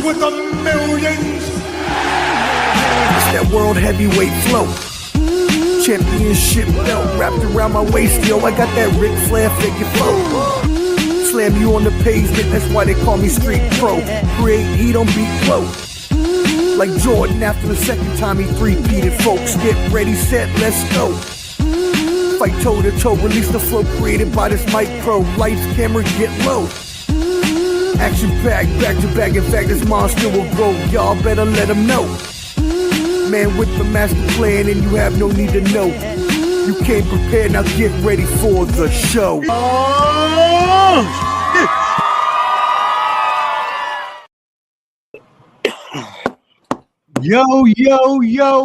with the millions. It's that world heavyweight flow. Championship belt wrapped around my waist, yo. I got that Ric Flair figure flow. Slam you on the pavement, that's why they call me Street Pro. Create heat on beat flow. Like Jordan after the second time he three-peated, folks. Get ready, set, let's go. Fight toe to toe, release the flow created by this mic pro. Lights, camera, get low. Action packed, back to back. In fact, this monster will grow. Y'all better let him know. Man with the master plan, and you have no need to know. You came prepared, now get ready for the show. Yo,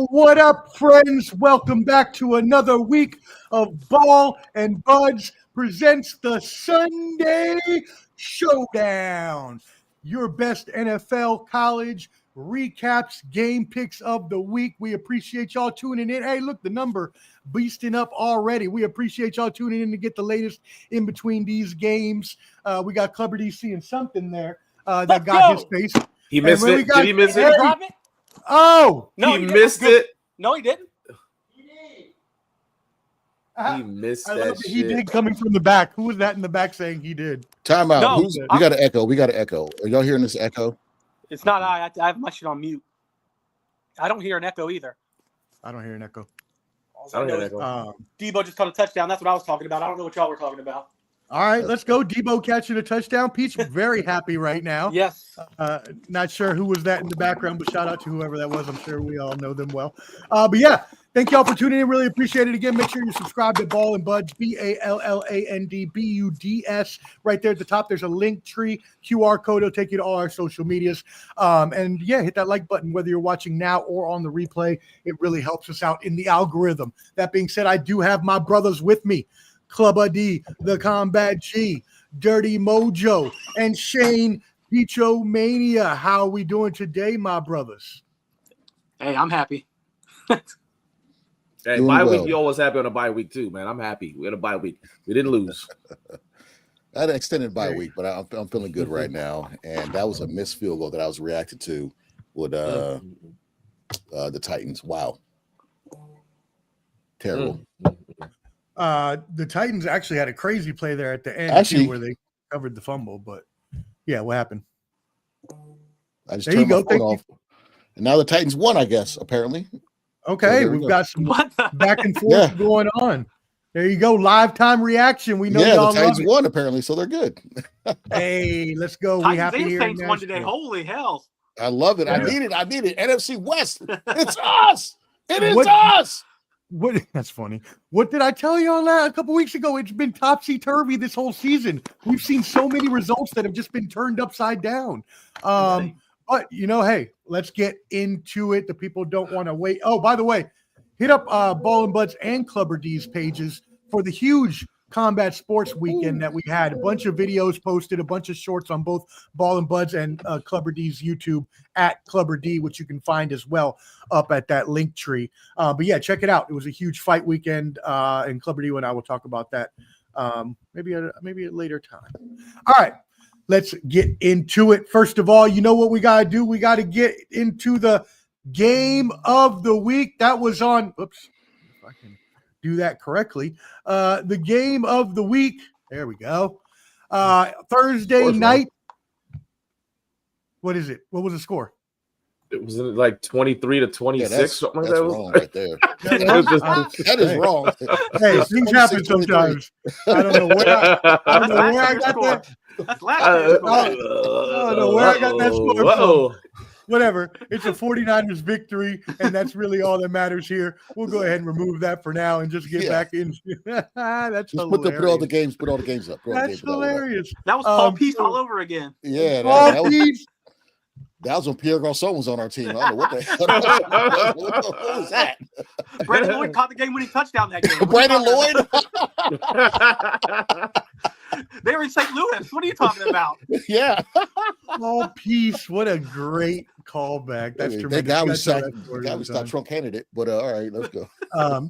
what up, friends? Welcome back to another week of Ball and Buds presents the Sunday Showdown. Your best NFL, college recaps, game picks of the week. We appreciate y'all tuning in. Hey, look, the number beasting up already. We appreciate y'all tuning in to get the latest in between these games. We got Clubber D seeing something there that got his face. He missed it. Did he miss it? Oh, no, he missed it. No, he didn't. He missed that shit. He did coming from the back. Who was that in the back saying he did? Time out. No, we got an echo. We got an echo. Are y'all hearing this echo? It's not I have my shit on mute. I don't hear an echo either. I don't hear an echo. I don't hear an echo. Debo just caught a touchdown. That's what I was talking about. I don't know what y'all were talking about. All right, let's go. Debo catching a touchdown. Pete's very happy right now. Yes. Not sure who was that in the background, but shout out to whoever that was. I'm sure we all know them well. But yeah, thank y'all for tuning in. Really appreciate it. Again, make sure you subscribe to Ball and Buds, BALLANDBUDS. Right there at the top, there's a LinkTree QR code. It'll take you to all our social medias. And yeah, hit that like button, whether you're watching now or on the replay. It really helps us out in the algorithm. That being said, I do have my brothers with me. Clubber D, the Combat G, Dirty Mojo, and Shane Picho Mania. How are we doing today, my brothers? Hey, I'm happy. Hey, Doing bye well. week. We always happy on a bye week too, man. I'm happy. We had a bye week. We didn't lose. I had an extended bye week, but I'm feeling good right now. And that was a missed field goal that I was reacted to with the Titans. Wow. Terrible. The Titans actually had a crazy play there at the end where they covered the fumble, but yeah, what happened? I just there you turned go. my phone off. And now the Titans won, I guess, apparently. Okay, So we've got some back and forth going on. There you go. Live time reaction. We know y'all the Titans love it. won, apparently, so they're good. Hey, let's go. We Titans happy and here Saints in won today. Nashville. Holy hell. I love it. Yeah. I need it. NFC West. It's us. It is us. What? That's funny. What did I tell you on that a couple weeks ago? It's been topsy-turvy this whole season. We've seen so many results that have just been turned upside down. But, hey, let's get into it. The people don't want to wait. Oh, by the way, hit up Ball and Buds and Clubber D's pages for the huge Combat Sports weekend that we had. A bunch of videos posted, a bunch of shorts on both Ball and Buds and Clubber D's YouTube at Clubber D, which you can find as well up at that link tree. But yeah, check it out. It was a huge fight weekend, and Clubber D and I will talk about that maybe at a later time. All right, let's get into it. First of all, you know what we got to do? We got to get into the game of the week. That was on, oops, if I can do that correctly. The game of the week. There we go. Thursday night. What is it? What was the score? It was like 23-26. Something like that. Wrong right there. That is wrong. Hey, things happen sometimes. I don't know where I got that. That's last year's score. I don't know where I got that score from. Whatever. It's a 49ers victory, and that's really all that matters here. We'll go ahead and remove that for now and just get back in. That's just hilarious. put all the games up. That's hilarious. That was Paul Peace all over again. Yeah, Paul Peace. That was when Pierre Garçon was on our team. I don't know what the hell what was that. Brandon Lloyd caught the game-winning touchdown that game. Brandon Lloyd? They were in St. Louis. What are you talking about? Yeah. Paul Peace. What a great callback. That's tremendous. That guy was not Trump candidate, but all right, let's go.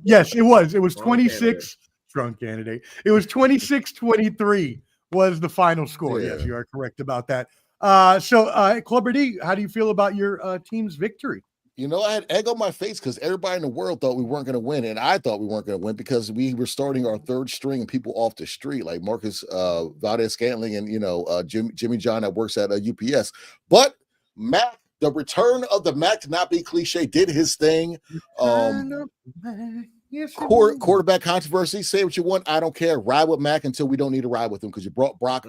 Yes, it was. It was 26. Trump candidate. It was 26-23 was the final score. Yeah. Yes, you are correct about that. Clubber D, how do you feel about your team's victory? You know, I had egg on my face because everybody in the world thought we weren't going to win, and I thought we weren't going to win because we were starting our third string and people off the street like Marcus Valdez-Scantling and Jimmy John that works at UPS. But Mac, the return of the Mac, to not be cliche, did his thing. Quarterback controversy. Say what you want. I don't care. Ride with Mac until we don't need to ride with him because you brought Brock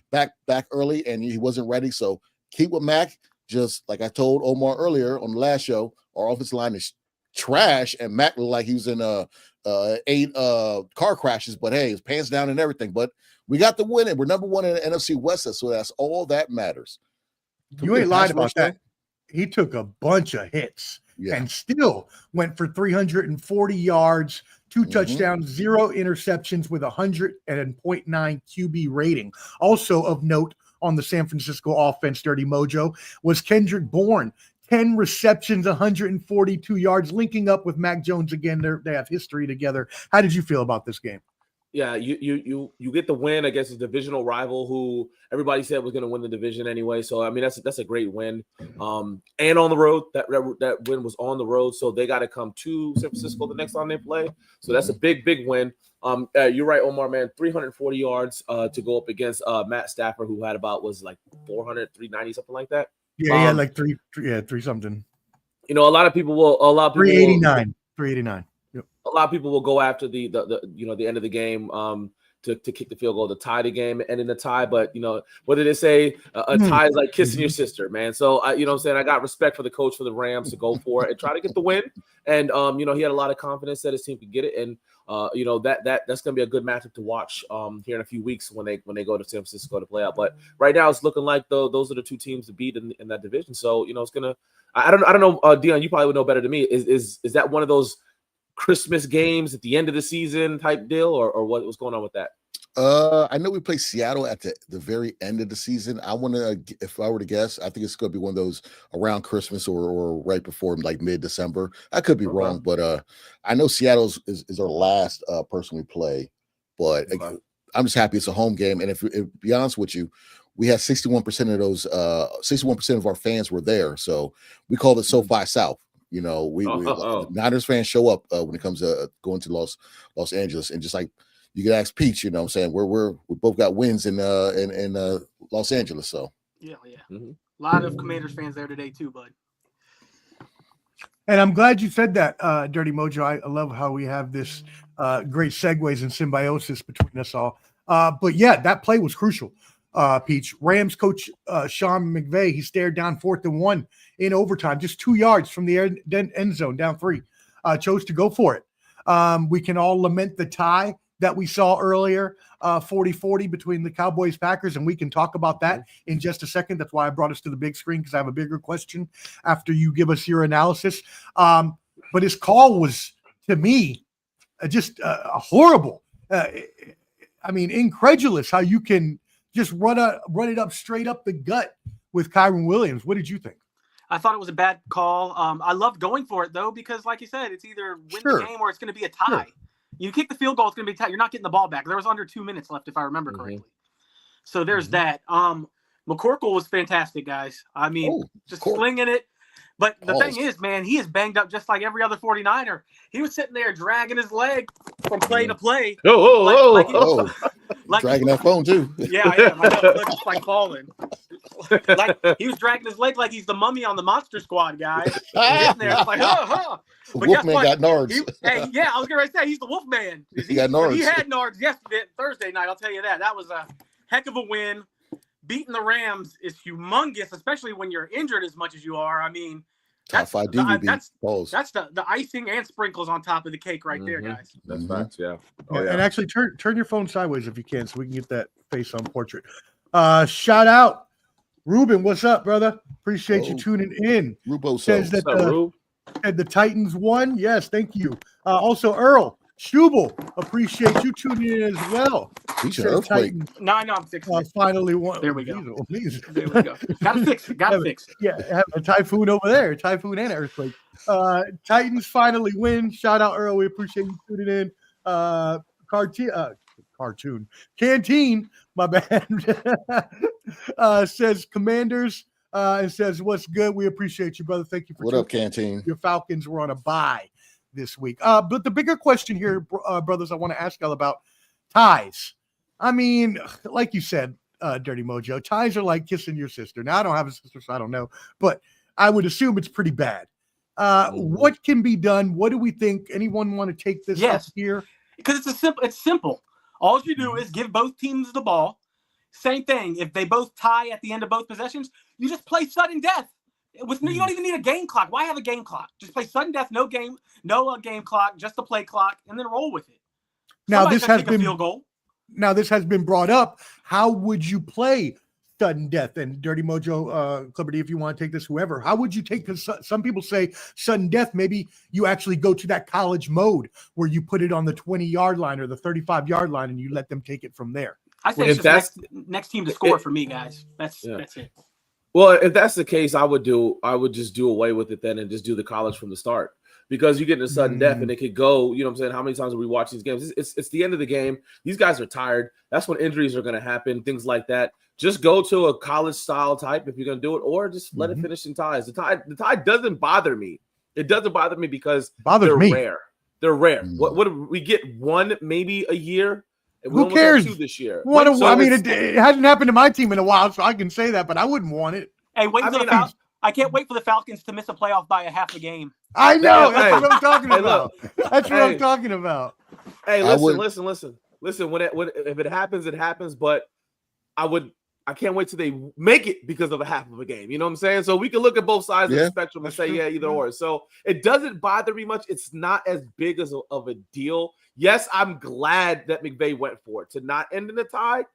back early, and he wasn't ready. So keep with Mac. Just like I told Omar earlier on the last show, our offensive line is trash, and Mac looked like he was in 8 car crashes. But hey, his pants down and everything. But we got the win, and we're number 1 in the NFC West, so that's all that matters. You ain't lied about that. He took a bunch of hits and still went for 340 yards, 2 touchdowns, 0 interceptions with 100.9 QB rating. Also of note on the San Francisco offense, Dirty Mojo, was Kendrick Bourne. 10 receptions, 142 yards, linking up with Mac Jones again. They have history together. How did you feel about this game? Yeah, you get the win against a divisional rival who everybody said was going to win the division anyway. So I mean that's a great win. And on the road, that win was on the road, so they got to come to San Francisco the next time they play. So that's a big win. You're right, Omar, man. 340 yards to go up against Matt Stafford, who had about 400, 390, something like that. Yeah, he had like three something. You know, a lot of people 389. Yep. A lot of people will go after the end of the game to kick the field goal to tie the game and in the tie. But what did they say? A tie is like kissing your sister, man. So what I'm saying, I got respect for the coach for the Rams to go for it and try to get the win. And he had a lot of confidence that his team could get it. And that's gonna be a good matchup to watch here in a few weeks when they go to San Francisco to play out. But right now it's looking like those are the 2 teams to beat in that division. So it's gonna. I don't know, Dion. You probably would know better than me. Is that one of those Christmas games at the end of the season type deal, or what's going on with that? I know we play Seattle at the very end of the season. If I were to guess, I think it's going to be one of those around Christmas or right before like mid-December. I could be wrong, but I know Seattle is our last person we play. But I'm just happy it's a home game. And if be honest with you, we had 61% of those 61% of our fans were there. So we called it SoFi South. We Niners fans show up when it comes to going to Los Angeles, and just like you could ask Peach, I'm saying we both got wins in Los Angeles. So yeah. A lot of Commanders fans there today too, bud. And I'm glad you said that, Dirty Mojo. I love how we have this great segues and symbiosis between us all. But yeah, that play was crucial. Peach, Rams coach Sean McVay, he stared down 4th and 1 in overtime, just 2 yards from the end zone, down 3. Chose to go for it. We can all lament the tie that we saw earlier, 40-40 between the Cowboys Packers, and we can talk about that in just a second. That's why I brought us to the big screen, because I have a bigger question after you give us your analysis. But his call was, to me, just horrible. Incredulous how you can just run it up straight up the gut with Kyron Williams. What did you think? I thought it was a bad call. I loved going for it, though, because like you said, it's either win the game or it's going to be a tie. Sure. You kick the field goal, it's going to be tight. You're not getting the ball back. There was under 2 minutes left, if I remember correctly. So there's that. McCorkle was fantastic, guys. Slinging it. But the thing is, man, he is banged up just like every other 49er. He was sitting there dragging his leg from play to play. Dragging that phone, too. Yeah, I am. I know. It looks like falling. Like he was dragging his leg like he's the mummy on the Monster Squad, guys. Sitting there, it's like, But Wolfman got nards. I was going to say, he's the Wolfman. He got nards. He had nards yesterday, Thursday night, I'll tell you that. That was a heck of a win. Beating the Rams is humongous, especially when you're injured as much as you are. Top 5 DVB. That's the icing and sprinkles on top of the cake right there, guys. That's facts, yeah. And actually, turn your phone sideways if you can, so we can get that face on portrait. Shout out, Ruben. What's up, brother? Appreciate you tuning in. Rubo says that the Titans won. Yes, thank you. Also, Earl Schubel, appreciate you tuning in as well. He's an earthquake. No, I'm fixing it. Finally won. There we go. There we go. Gotta fix it. Yeah, have a typhoon over there. Typhoon and earthquake. Titans finally win. Shout out, Earl. We appreciate you tuning in. cartoon. Canteen, my bad, says Commanders and says, what's good? We appreciate you, brother. Thank you for what up, Canteen? Your Falcons were on a bye this week. But the bigger question here, brothers, I want to ask y'all about ties. I mean, like you said, Dirty Mojo, ties are like kissing your sister. Now, I don't have a sister, so I don't know, but I would assume it's pretty bad. What can be done? What do we think? Anyone want to take this up here? Because it's simple. All you do is give both teams the ball. Same thing. If they both tie at the end of both possessions, you just play sudden death. You don't even need a game clock. Why have a game clock? Just play sudden death, no game clock, just a play clock, and then roll with it. Now this has been field goal. Now this has been brought up. How would you play sudden death? And Dirty Mojo, Clipperty, if you want to take this, whoever, how would you take? Because some people say sudden death. Maybe you actually go to that college mode where you put it on the 20-yard line or the 35-yard line, and you let them take it from there. I say it's just next team to score for me, guys. That's it. Well, if that's the case, I would just do away with it then and just do the college from the start, because you get into sudden death and it could go, you know what I'm saying? How many times do we watch these games? It's the end of the game. These guys are tired. That's when injuries are going to happen, things like that. Just go to a college style type if you're going to do it, or just let it finish in ties. The tie doesn't bother me. It doesn't bother me because they're rare. They're rare. What we get one maybe a year? Who cares? Two this year. It hasn't happened to my team in a while, so I can say that, but I wouldn't want it. Hey, I can't wait for the Falcons to miss a playoff by a half a game. I know. That's what I'm talking about. That's what I'm talking about. Hey, listen. If it happens, it happens. But I can't wait till they make it because of a half of a game. You know what I'm saying? So we can look at both sides of the spectrum and say, either or. So it doesn't bother me much. It's not as big of a deal. Yes, I'm glad that McVay went for it to not end in a tie.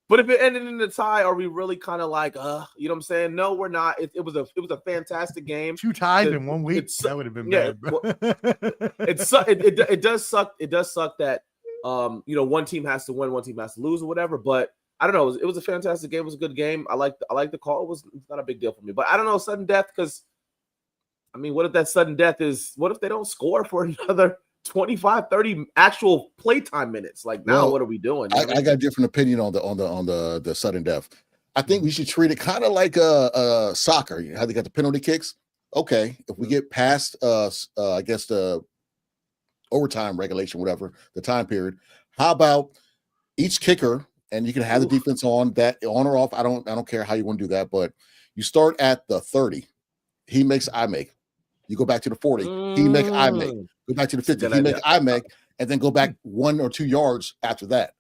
But if it ended in a tie, are we really kind of like, you know what I'm saying? No, we're not. It was a fantastic game. 2 ties in 1 week. That would have been bad. It does suck. It does suck that one team has to win, one team has to lose, or whatever. But I don't know. It was a fantastic game. It was a good game. I like the call. It's not a big deal for me. But I don't know, sudden death, because I mean, what if that sudden death is? What if they don't score for another 25, 30 actual playtime minutes? Like, now what are we doing? I got a different opinion on the sudden death. I think we should treat it kind of like soccer. You know how they got the penalty kicks? Okay, if we get past I guess the overtime regulation, whatever the time period, how about each kicker, and you can have the defense on or off. I don't care how you want to do that, but you start at the 30. He makes, I make. You go back to the 40. He make, I make. Go back to the 50. He make, I make, and then go back 1 or 2 yards after that.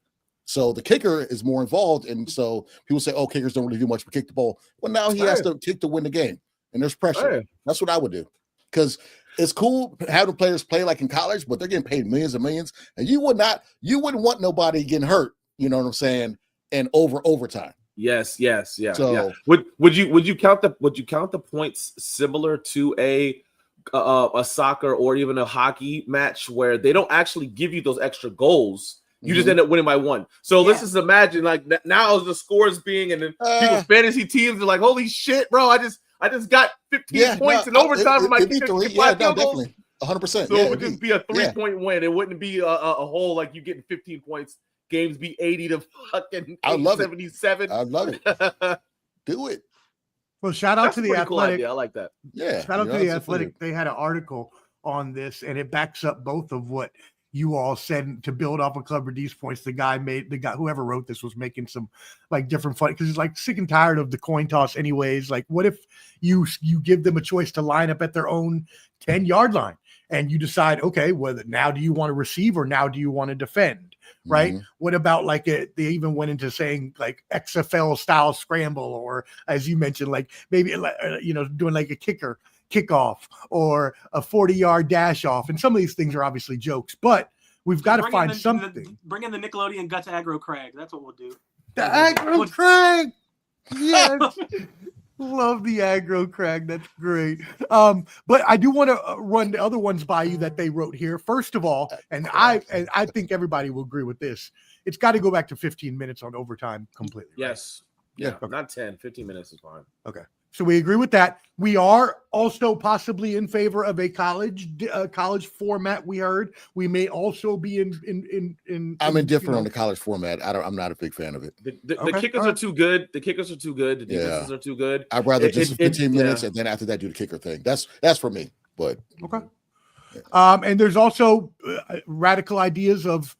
So the kicker is more involved, and so people say, "Oh, kickers don't really do much but kick the ball." Well, now he has to kick to win the game, and there's pressure. That's what I would do, because it's cool having players play like in college, but they're getting paid millions and millions, and you wouldn't want nobody getting hurt. You know what I'm saying? And overtime. Yes. So, yeah. Would you count the points similar to a soccer or even a hockey match where they don't actually give you those extra goals? You just end up winning by 1. So let's just imagine, like, now the scores being, and then people's fantasy teams are like, "Holy shit, bro! I just got 15 points in overtime for my kicker." Definitely 100%. So it would just be a 3-point win. It wouldn't be a whole, like, you getting 15 points. Games be 80 to fucking 77. I love it. Do it. Well, shout out to the Athletic. Cool idea. I like that. Yeah. Shout out to the Athletic. They had an article on this, and it backs up both of what you all said. To build off of Clubber D's points, whoever wrote this was making some like different fun, because he's like sick and tired of the coin toss anyways. Like, what if you give them a choice to line up at their own 10-yard line, and you decide, okay, whether now do you want to receive or now do you want to defend? Right? What about like they even went into saying like XFL style scramble, or as you mentioned, like maybe doing like a kickoff or a 40-yard dash off. And some of these things are obviously jokes, but we've got to find something. Bring in the Nickelodeon Guts Aggro Crag. That's what we'll do. The Aggro Crag. Yes. Love the Aggro Crag. That's great. But I do want to run the other ones by you that they wrote here. First of all, and I think everybody will agree with this, it's got to go back to 15 minutes on overtime completely. Yes. Right? Yeah. Okay. Not 10. 15 minutes is fine. Okay. So we agree with that. We are also possibly in favor of a college format. We heard we may also be in. I'm indifferent on the college format. I'm not a big fan of it. The kickers are too good. The kickers are too good. The defenses are too good. I'd rather just 15 minutes and then after that do the kicker thing. That's for me. But okay. And there's also radical ideas of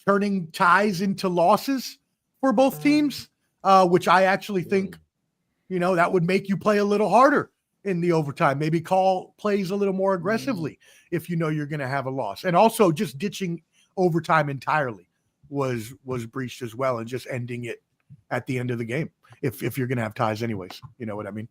turning ties into losses for both teams, which I actually think, that would make you play a little harder in the overtime. Maybe call plays a little more aggressively if you know you're going to have a loss. And also just ditching overtime entirely was breached as well, and just ending it at the end of the game if you're going to have ties anyways. You know what I mean?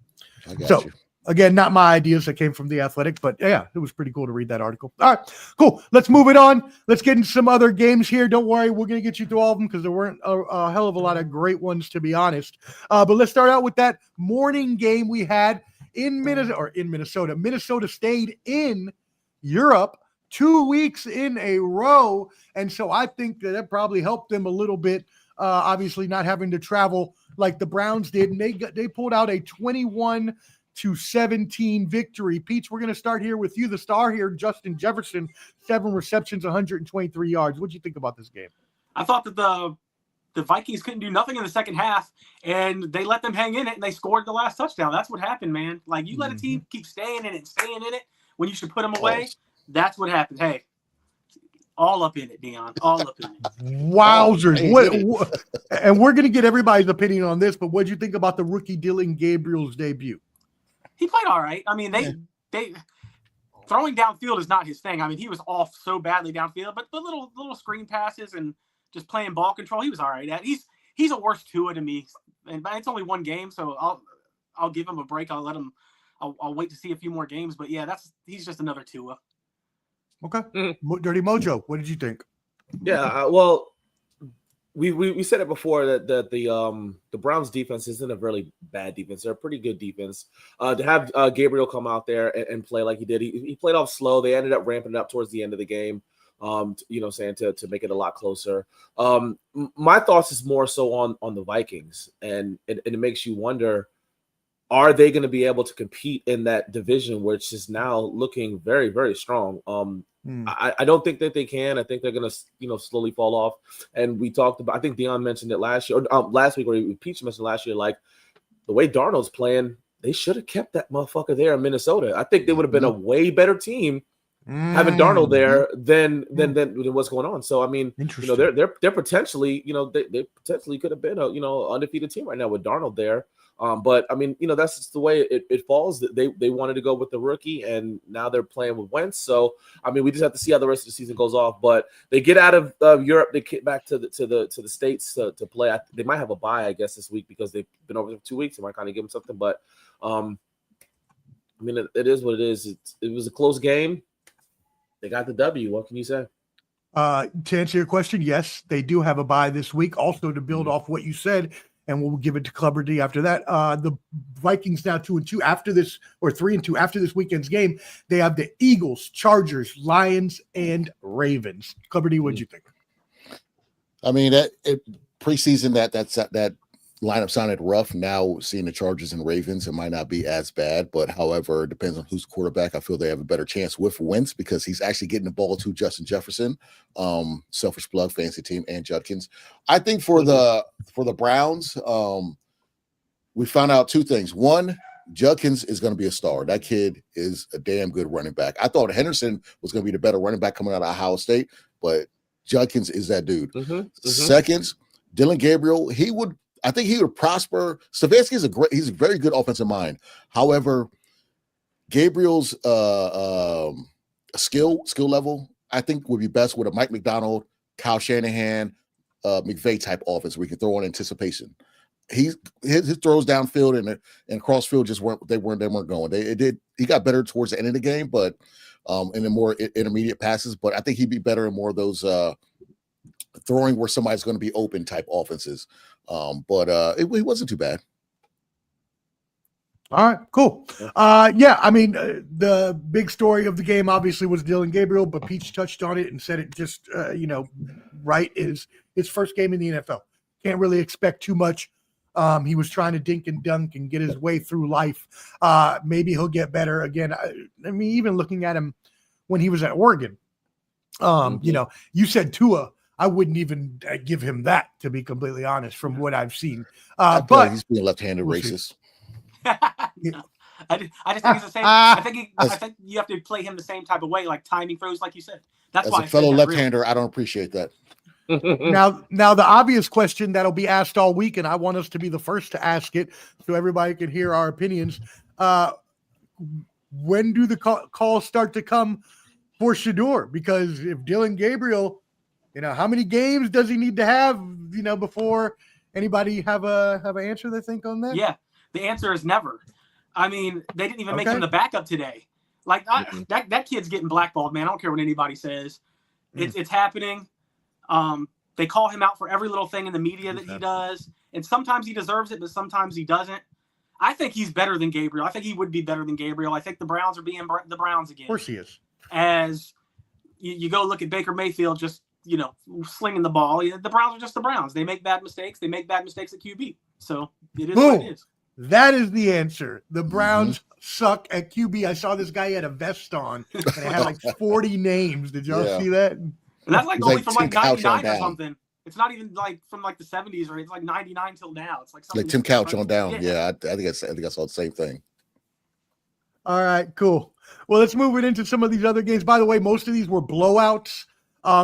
I got you. Again, not my ideas that came from The Athletic, but yeah, it was pretty cool to read that article. All right, cool. Let's move it on. Let's get into some other games here. Don't worry, we're going to get you through all of them because there weren't a hell of a lot of great ones, to be honest. But let's start out with that morning game we had in Minnesota. Minnesota stayed in Europe 2 weeks in a row, and so I think that probably helped them a little bit. Obviously, not having to travel like the Browns did, and they pulled out a 21-17 victory. Peach, we're going to start here with you, the star here, Justin Jefferson, 7 receptions, 123 yards. What do you think about this game? I thought that the Vikings couldn't do nothing in the second half, and they let them hang in it, and they scored the last touchdown. That's what happened, man. Like, you let a team keep staying in it when you should put them away. That's what happened. Hey, all up in it, Dion. All up in it. Wowzers. And we're going to get everybody's opinion on this, but what did you think about the rookie Dylan Gabriel's debut? He played all right. I mean, they throwing downfield is not his thing. I mean, he was off so badly downfield, but the little screen passes and just playing ball control, he was all right at. He's a worse Tua to me, and it's only one game, so I'll give him a break. I'll wait to see a few more games, but yeah, he's just another Tua. Okay. Dirty Mojo, what did you think? Yeah, well, we said it before that the Browns defense isn't a really bad defense. They're a pretty good defense. To have Gabriel come out there and play like he did, he played off slow. They ended up ramping it up towards the end of the game. To make it a lot closer. My thoughts is more so on the Vikings, and it makes you wonder, are they going to be able to compete in that division, which is now looking very, very strong? I don't think that they can. I think they're going to, slowly fall off. And we talked about, I think Dion mentioned it last year, last week, or Peach mentioned last year, like the way Darnold's playing, they should have kept that motherfucker there in Minnesota. I think they would have been a way better team having Darnold there than what's going on. So I mean, they're potentially, they potentially could have been a undefeated team right now with Darnold there. But I mean, that's just the way it falls. They wanted to go with the rookie, and now they're playing with Wentz. So I mean, we just have to see how the rest of the season goes off. But they get out of Europe, they get back to the States to play. They might have a bye, I guess, this week because they've been over there for 2 weeks. They might kind of give them something. But I mean, it is what it is. It was a close game. They got the W. What can you say? To answer your question, yes, they do have a bye this week. Also, to build off what you said, and we'll give it to Clubber D after that. The Vikings now 2-2 after this, or 3-2 after this weekend's game. They have the Eagles, Chargers, Lions, and Ravens. Clubber D, what'd you think? I mean, preseason that lineup sounded rough. Now seeing the Chargers and Ravens, it might not be as bad, but however, it depends on who's quarterback. I feel they have a better chance with Wentz because he's actually getting the ball to Justin Jefferson, selfish plug, fancy team, and Judkins. I think for the Browns, we found out 2 things. One, Judkins is going to be a star. That kid is a damn good running back. I thought Henderson was going to be the better running back coming out of Ohio State, but Judkins is that dude. Second, Dylan Gabriel, I think he would prosper. Stefanski he's a very good offensive mind. However, Gabriel's skill level, I think, would be best with a Mike McDonald, Kyle Shanahan, McVay type offense where he can throw on anticipation. His throws downfield and crossfield just weren't going. He got better towards the end of the game, but in the more intermediate passes. But I think he'd be better in more of those throwing where somebody's going to be open type offenses. But it wasn't too bad. All right, cool. Yeah, I mean, the big story of the game obviously was Dylan Gabriel, but Peach touched on it and said it just, right, is his first game in the NFL. Can't really expect too much He was trying to dink and dunk and get his way through life. Maybe he'll get better again. I mean, even looking at him when he was at Oregon, you know, you said Tua. I wouldn't even give him that, to be completely honest, from what I've seen. But like he's being left-handed racist. I just think it's the same. I think you have to play him the same type of way, like timing throws, like you said. That's As why a fellow left-hander, I don't appreciate that. Now the obvious question that'll be asked all week, and I want us to be the first to ask it so everybody can hear our opinions. When do the calls start to come for Shedeur? Because if Dylan Gabriel, you know, how many games does he need to have, you know, before anybody have an answer they think on that? Yeah, the answer is never. I mean, they didn't even make him the backup today. Like that kid's getting blackballed, man. I don't care what anybody says. It's happening. They call him out for every little thing in the media that he does, and sometimes he deserves it, but sometimes he doesn't. I think he's better than Gabriel. I think he would be better than Gabriel. I think the Browns are being the Browns again. Of course he is. As you go look at Baker Mayfield, just, you know, slinging the ball. The Browns are just the Browns. They make bad mistakes. They make bad mistakes at QB. So it is what it is. That is the answer. The Browns suck at QB. I saw this guy had a vest on, and it had like 40 names. Did y'all see that? And that's like only from like 99 or something. It's not even like from like the 70s, or it's like 99 till now. It's like something Tim Couch on down. Yeah, I think I saw the same thing. All right, cool. Well, let's move it into some of these other games. By the way, most of these were blowouts.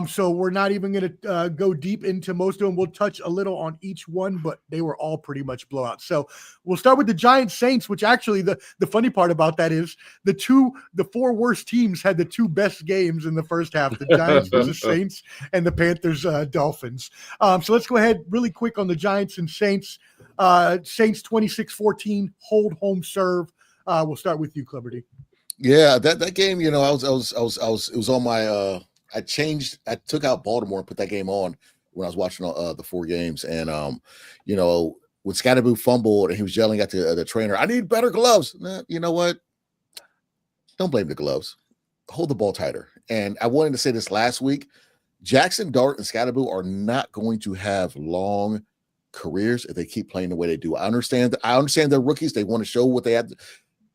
So we're not even going to go deep into most of them. We'll touch a little on each one, but they were all pretty much blowouts. So we'll start with the Giants Saints, which actually the funny part about that is the four worst teams had the two best games in the first half, the Giants versus Saints and the Panthers Dolphins. So let's go ahead really quick on the Giants and Saints. Saints 26-14, hold home serve. We'll start with you, Cleberty. Yeah, that game, you know, it was on my I took out Baltimore and put that game on when I was watching the four games. And, you know, when Scatterboo fumbled and he was yelling at the trainer, I need better gloves. Nah, you know what? Don't blame the gloves. Hold the ball tighter. And I wanted to say this last week. Jackson Dart and Scatterboo are not going to have long careers if they keep playing the way they do. I understand they're rookies. They want to show what they have.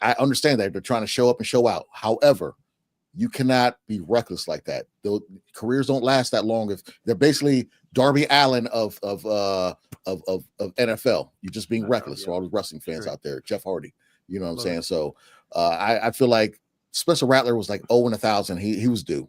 I understand that they're trying to show up and show out. However, you cannot be reckless like that. The careers don't last that long. If they're basically Darby Allin of NFL, you're just being reckless. For all the wrestling fans out there, Jeff Hardy, you know what I'm saying? So I feel like Spencer Rattler was like 0-1,000. He was due.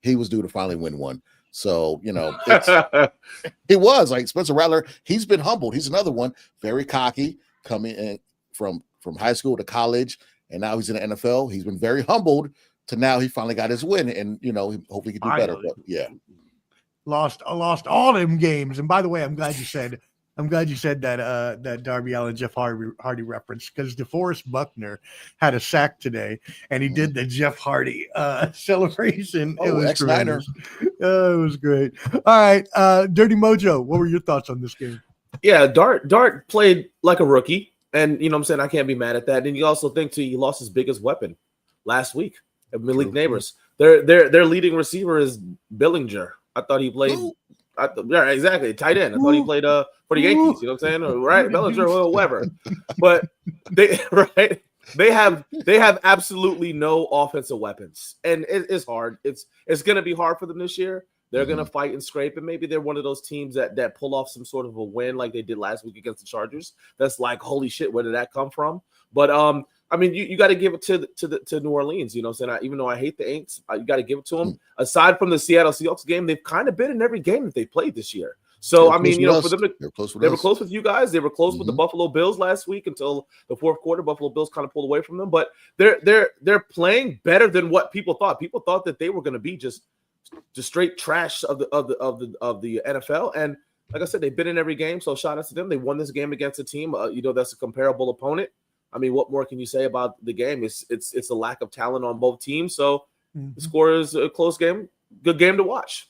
He was due to finally win one. So, you know, it was like Spencer Rattler. He's been humbled. He's another one, very cocky, coming in from high school to college, and now he's in the NFL. He's been very humbled to now he finally got his win, and, you know, hopefully he can do better. But yeah, lost all them games. And by the way, I'm glad you said that Darby Allin Jeff Hardy reference, because DeForest Buckner had a sack today, and he did the Jeff Hardy celebration. It was tremendous. It was great. All right, Dirty Mojo, what were your thoughts on this game? Yeah, Dart played like a rookie, and, you know what I'm saying, I can't be mad at that. And you also think too, he lost his biggest weapon last week. Malik Neighbors. Their leading receiver is Billinger. I thought he played. Yeah, exactly. Tight end. I thought he played for the Yankees. You know what I'm saying? Or, right, Bellinger or whatever. But they have absolutely no offensive weapons, and it's hard. It's going to be hard for them this year. They're going to fight and scrape, and maybe they're one of those teams that pull off some sort of a win like they did last week against the Chargers. That's like, holy shit, where did that come from? But I mean, you got to give it to New Orleans. You know what I'm saying? Even though I hate the Aints, you got to give it to them. Aside from the Seattle Seahawks game, they've kind of been in every game that they played this year. So, I mean, you know, for them, they were close with you guys. They were close with the Buffalo Bills last week until the fourth quarter. Buffalo Bills kind of pulled away from them. But they're playing better than what people thought. People thought that they were going to be just straight trash of the NFL. And like I said, they've been in every game. So shout out to them. They won this game against a team, you know, that's a comparable opponent. I mean, what more can you say about the game? It's a lack of talent on both teams. So the score is a close game, good game to watch.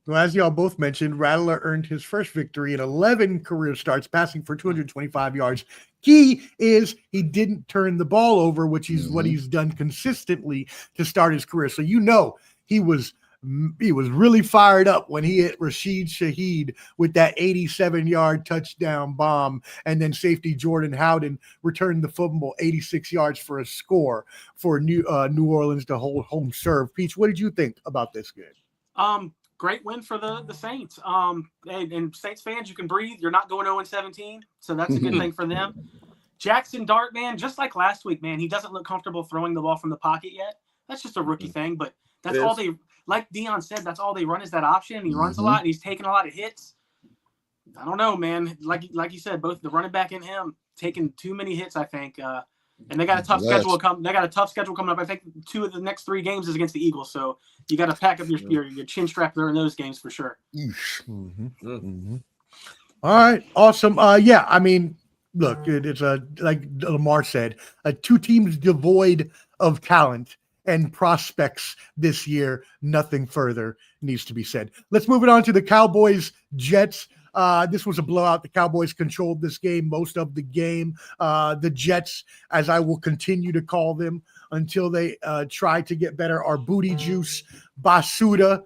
Well, as y'all both mentioned, Rattler earned his first victory in 11 career starts, passing for 225 yards. Key is he didn't turn the ball over, which is what he's done consistently to start his career. So, you know, he was he was really fired up when he hit Rashid Shaheed with that 87-yard touchdown bomb, and then safety Jordan Howden returned the football 86 yards for a score for New Orleans to hold home serve. Peach, what did you think about this game? Great win for the Saints. And Saints fans, you can breathe. You're not going 0-17, so that's a good thing for them. Jackson Dart, man, just like last week, man, he doesn't look comfortable throwing the ball from the pocket yet. That's just a rookie thing, but that's all they, like Dion said, that's all they run is that option. He runs a lot, and he's taking a lot of hits. I don't know, man. Like you said, both the running back and him taking too many hits, I think. And they got a tough schedule coming up. I think 2 of the next 3 games is against the Eagles, so you got to pack up your chin strap there in those games for sure. All right, awesome. Yeah, I mean, look, it's like Lamar said, 2 teams devoid of talent and prospects this year. Nothing further needs to be said. Let's move it on to the Cowboys-Jets. This was a blowout. The Cowboys controlled this game most of the game. The Jets, as I will continue to call them until they try to get better, are booty juice, basuda.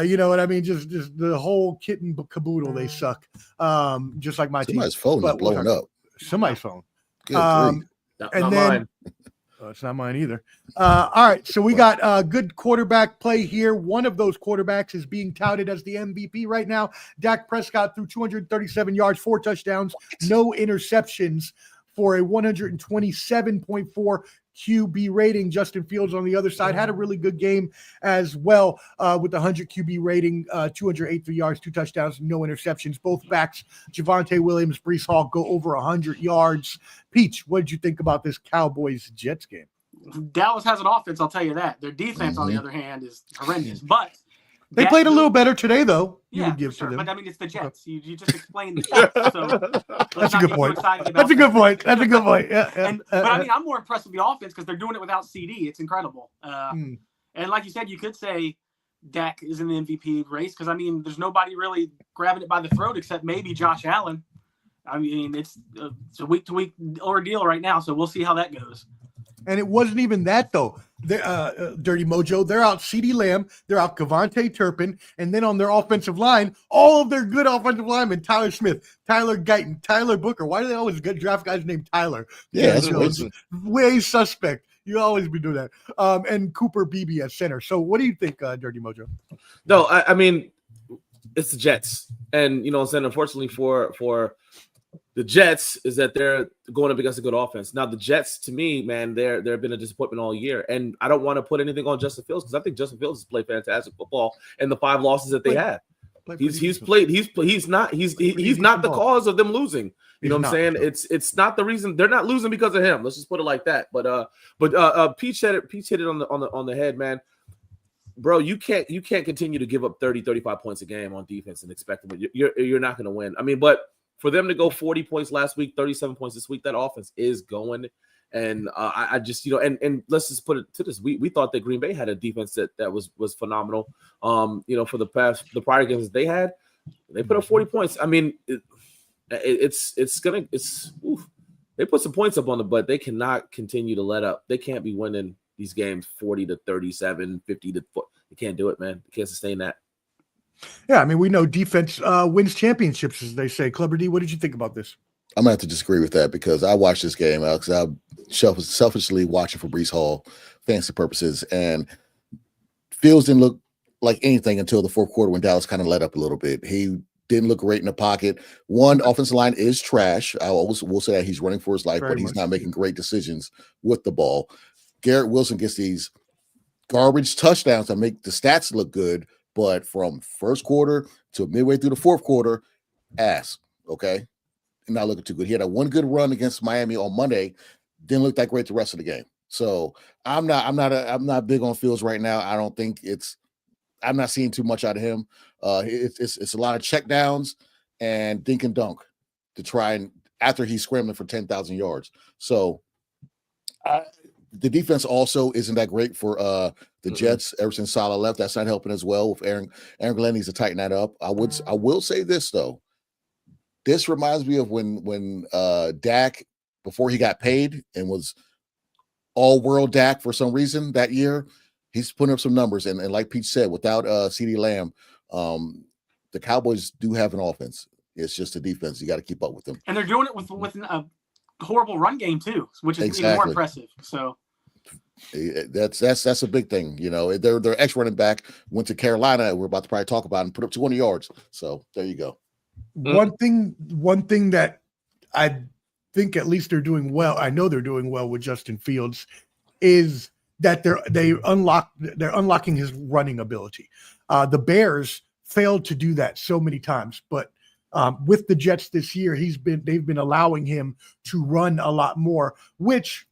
You know what I mean? Just the whole kit and caboodle. They suck. Just like my Somebody's team. phone is blowing up. Somebody's phone. Good and not then mine. It's not mine either. All right, so we got good quarterback play here. One of those quarterbacks is being touted as the MVP right now. Dak Prescott threw 237 yards, 4 touchdowns, no interceptions for a 127.4 QB rating. Justin Fields on the other side had a really good game as well with the 100 QB rating, 283 yards, 2 touchdowns, no interceptions. Both backs, Javonte Williams, Breece Hall, go over 100 yards. Peach, what did you think about this Cowboys-Jets game? Dallas has an offense, I'll tell you that. Their defense, on the other hand, is horrendous. But they played a little better today, though. Yeah, give sure. to them. But I mean, it's the Jets. You just explained the Jets. So That's a good point. That's a good point. That's a good point. Yeah. But I mean, I'm more impressed with the offense because they're doing it without CD. It's incredible. And like you said, you could say Dak is in the MVP race because I mean, there's nobody really grabbing it by the throat except maybe Josh Allen. I mean, it's a week-to-week ordeal right now, so we'll see how that goes. And it wasn't even that, though. Dirty Mojo, they're out CeeDee Lamb, they're out Kevontae Turpin, and then on their offensive line, all of their good offensive linemen, Tyler Smith, Tyler Guyton, Tyler Booker. Why do they always draft guys named Tyler? Yeah, that's crazy. Way suspect. You always be doing that. And Cooper Beebe at center. So what do you think, Dirty Mojo? No, I mean, it's the Jets. And, you know what I'm saying, unfortunately for the Jets is that they're going up against a good offense. Now, the Jets, to me, man, they've been a disappointment all year. And I don't want to put anything on Justin Fields because I think Justin Fields has played fantastic football in the 5 losses that they had. He's not the cause of them losing. You know what I'm saying? It's not the reason they're not losing because of him. Let's just put it like that. But Peach hit it on the head, man. Bro, you can't continue to give up 30, 35 points a game on defense and expect them. You're not going to win. I mean, but for them to go 40 points last week, 37 points this week, that offense is going. And I just, you know, and let's just put it to this. We thought that Green Bay had a defense that was phenomenal. You know, for the prior games that they put up 40 points. I mean, they put some points up on the, but they cannot continue to let up. They can't be winning these games 40 to 37, 50 to 40. They can't do it, man. They can't sustain that. Yeah, I mean, we know defense wins championships, as they say. Clubber D, what did you think about this? I'm going to have to disagree with that because I watched this game because I'm selfishly watching for Breece Hall, fantasy purposes, and Fields didn't look like anything until the 4th quarter when Dallas kind of let up a little bit. He didn't look great in the pocket. One, offensive line is trash. I always will say that he's running for his life, but he's not making great decisions with the ball. Garrett Wilson gets these garbage touchdowns that make the stats look good, but from 1st quarter to midway through the 4th quarter, ass, okay? Not looking too good. He had a one good run against Miami on Monday, didn't look that great the rest of the game. So I'm not big on Fields right now. I don't think I'm not seeing too much out of him. It's a lot of check downs and dink and dunk to try and after he's scrambling for 10,000 yards. So the defense also isn't that great for the Jets ever since Salah left. That's not helping as well with Aaron Glenn needs to tighten that up. I will say this though. This reminds me of when Dak, before he got paid and was all-world Dak for some reason that year, he's putting up some numbers, and like Pete said, without CeeDee Lamb, the Cowboys do have an offense. It's just a defense. You got to keep up with them, and they're doing it with a horrible run game too, which is even more impressive. So that's a big thing. You know, their ex running back went to Carolina. We're about to probably talk about and put up 20 yards. So there you go. One thing that I think at least they're doing well. I know they're doing well with Justin Fields is that they're unlocking his running ability. The Bears failed to do that so many times, but with the Jets this year, they've been allowing him to run a lot more, which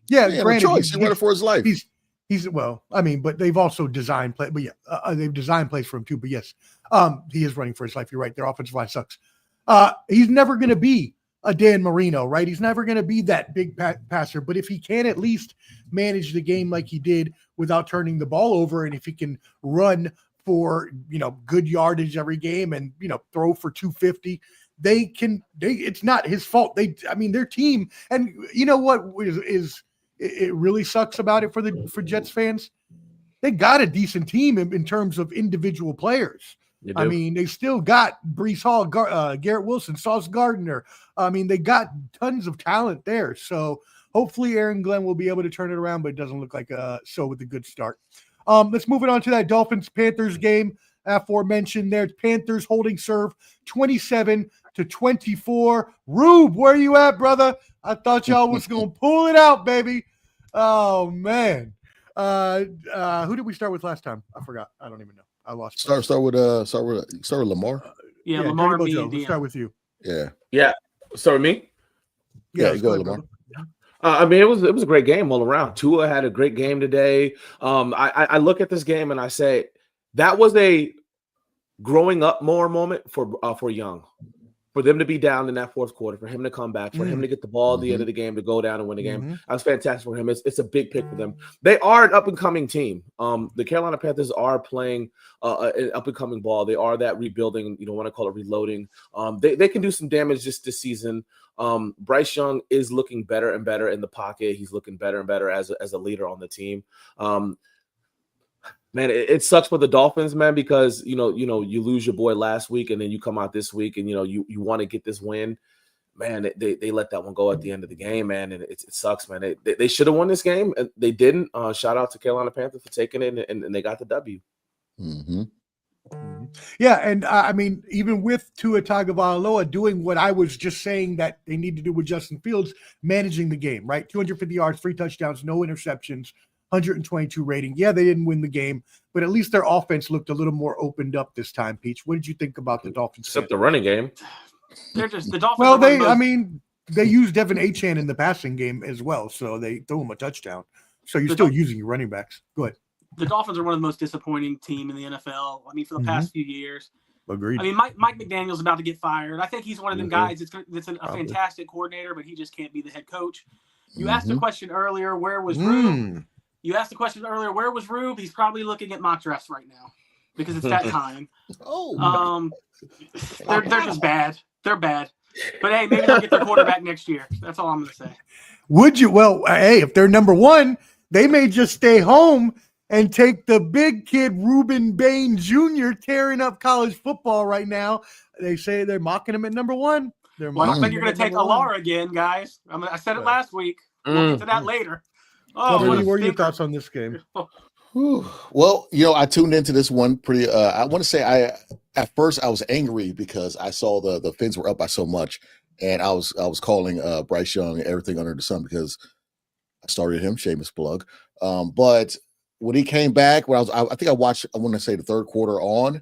granted, he's running for his life. He's well, I mean, but they've also designed play, but they've designed plays for him too. But yes, he is running for his life. You're right. Their offensive line sucks. He's never going to be a Dan Marino, right? He's never going to be that big passer, but if he can at least manage the game like he did without turning the ball over, and if he can run for, good yardage every game and, throw for 250, it's not his fault. Their team, and you know what is it really sucks about it for Jets fans? They got a decent team in terms of individual players. I mean, they still got Breece Hall, Garrett Wilson, Sauce Gardner. I mean, they got tons of talent there. So hopefully Aaron Glenn will be able to turn it around, but it doesn't look like so with a good start. Let's move it on to that Dolphins-Panthers game aforementioned there. Panthers holding serve 27-24. Rube, where you at, brother? I thought y'all was going to pull it out, baby. Oh, man. Who did we start with last time? I forgot. I don't even know. I lost. Start with Lamar. Yeah, Lamar. Let's start with you. Yeah. Start with me. Yeah, you go, Lamar. It was a great game all around. Tua had a great game today. I look at this game and I say that was a growing up more moment for Young. For them to be down in that fourth quarter, for him to come back, for him to get the ball at the end of the game, to go down and win the game. That was fantastic for him. It's a big pick for them. They are an up-and-coming team. The Carolina Panthers are playing an up-and-coming ball. They are that rebuilding, you don't want to call it reloading. They can do some damage this season. Bryce Young is looking better and better in the pocket. He's looking better and better as a leader on the team. Man, it sucks for the Dolphins, man, because you lose your boy last week and then you come out this week and you want to get this win. Man, they let that one go at the end of the game, man, and it sucks, man. They should have won this game and they didn't. Shout out to Carolina Panthers for taking it and they got the W. Yeah, and I mean, even with Tua Tagovailoa doing what I was just saying that they need to do with Justin Fields, managing the game, right? 250 yards, 3 touchdowns, no interceptions. 122 rating. Yeah, they didn't win the game, but at least their offense looked a little more opened up this time, Peach. What did you think about the Dolphins? Except the running game. They're just the Dolphins. Well, they used Devin Achane in the passing game as well, so they threw him a touchdown. So you're still using your running backs. Go ahead. The Dolphins are one of the most disappointing team in the NFL. I mean, for the past few years. Agreed. I mean, Mike McDaniel's about to get fired. I think he's one of them guys that's a fantastic coordinator, but he just can't be the head coach. You asked the question earlier, where was Rube? You asked the question earlier, where was Rube? He's probably looking at mock drafts right now because it's that time. They're just bad. They're bad. But hey, maybe they'll get their quarterback next year. That's all I'm going to say. Would you? Well, hey, if they're number one, they may just stay home and take the big kid, Reuben Bain Jr., tearing up college football right now. They say they're mocking him at number one. I don't think you're going to take Alar again, guys. I said it last week. We'll get to that later. What are your thoughts on this game? Well, I tuned into this one pretty. I want to say at first I was angry because I saw the Fins were up by so much, and I was calling Bryce Young everything under the sun because I started him, shameless plug. But when he came back, I think I watched. I want to say the third quarter on.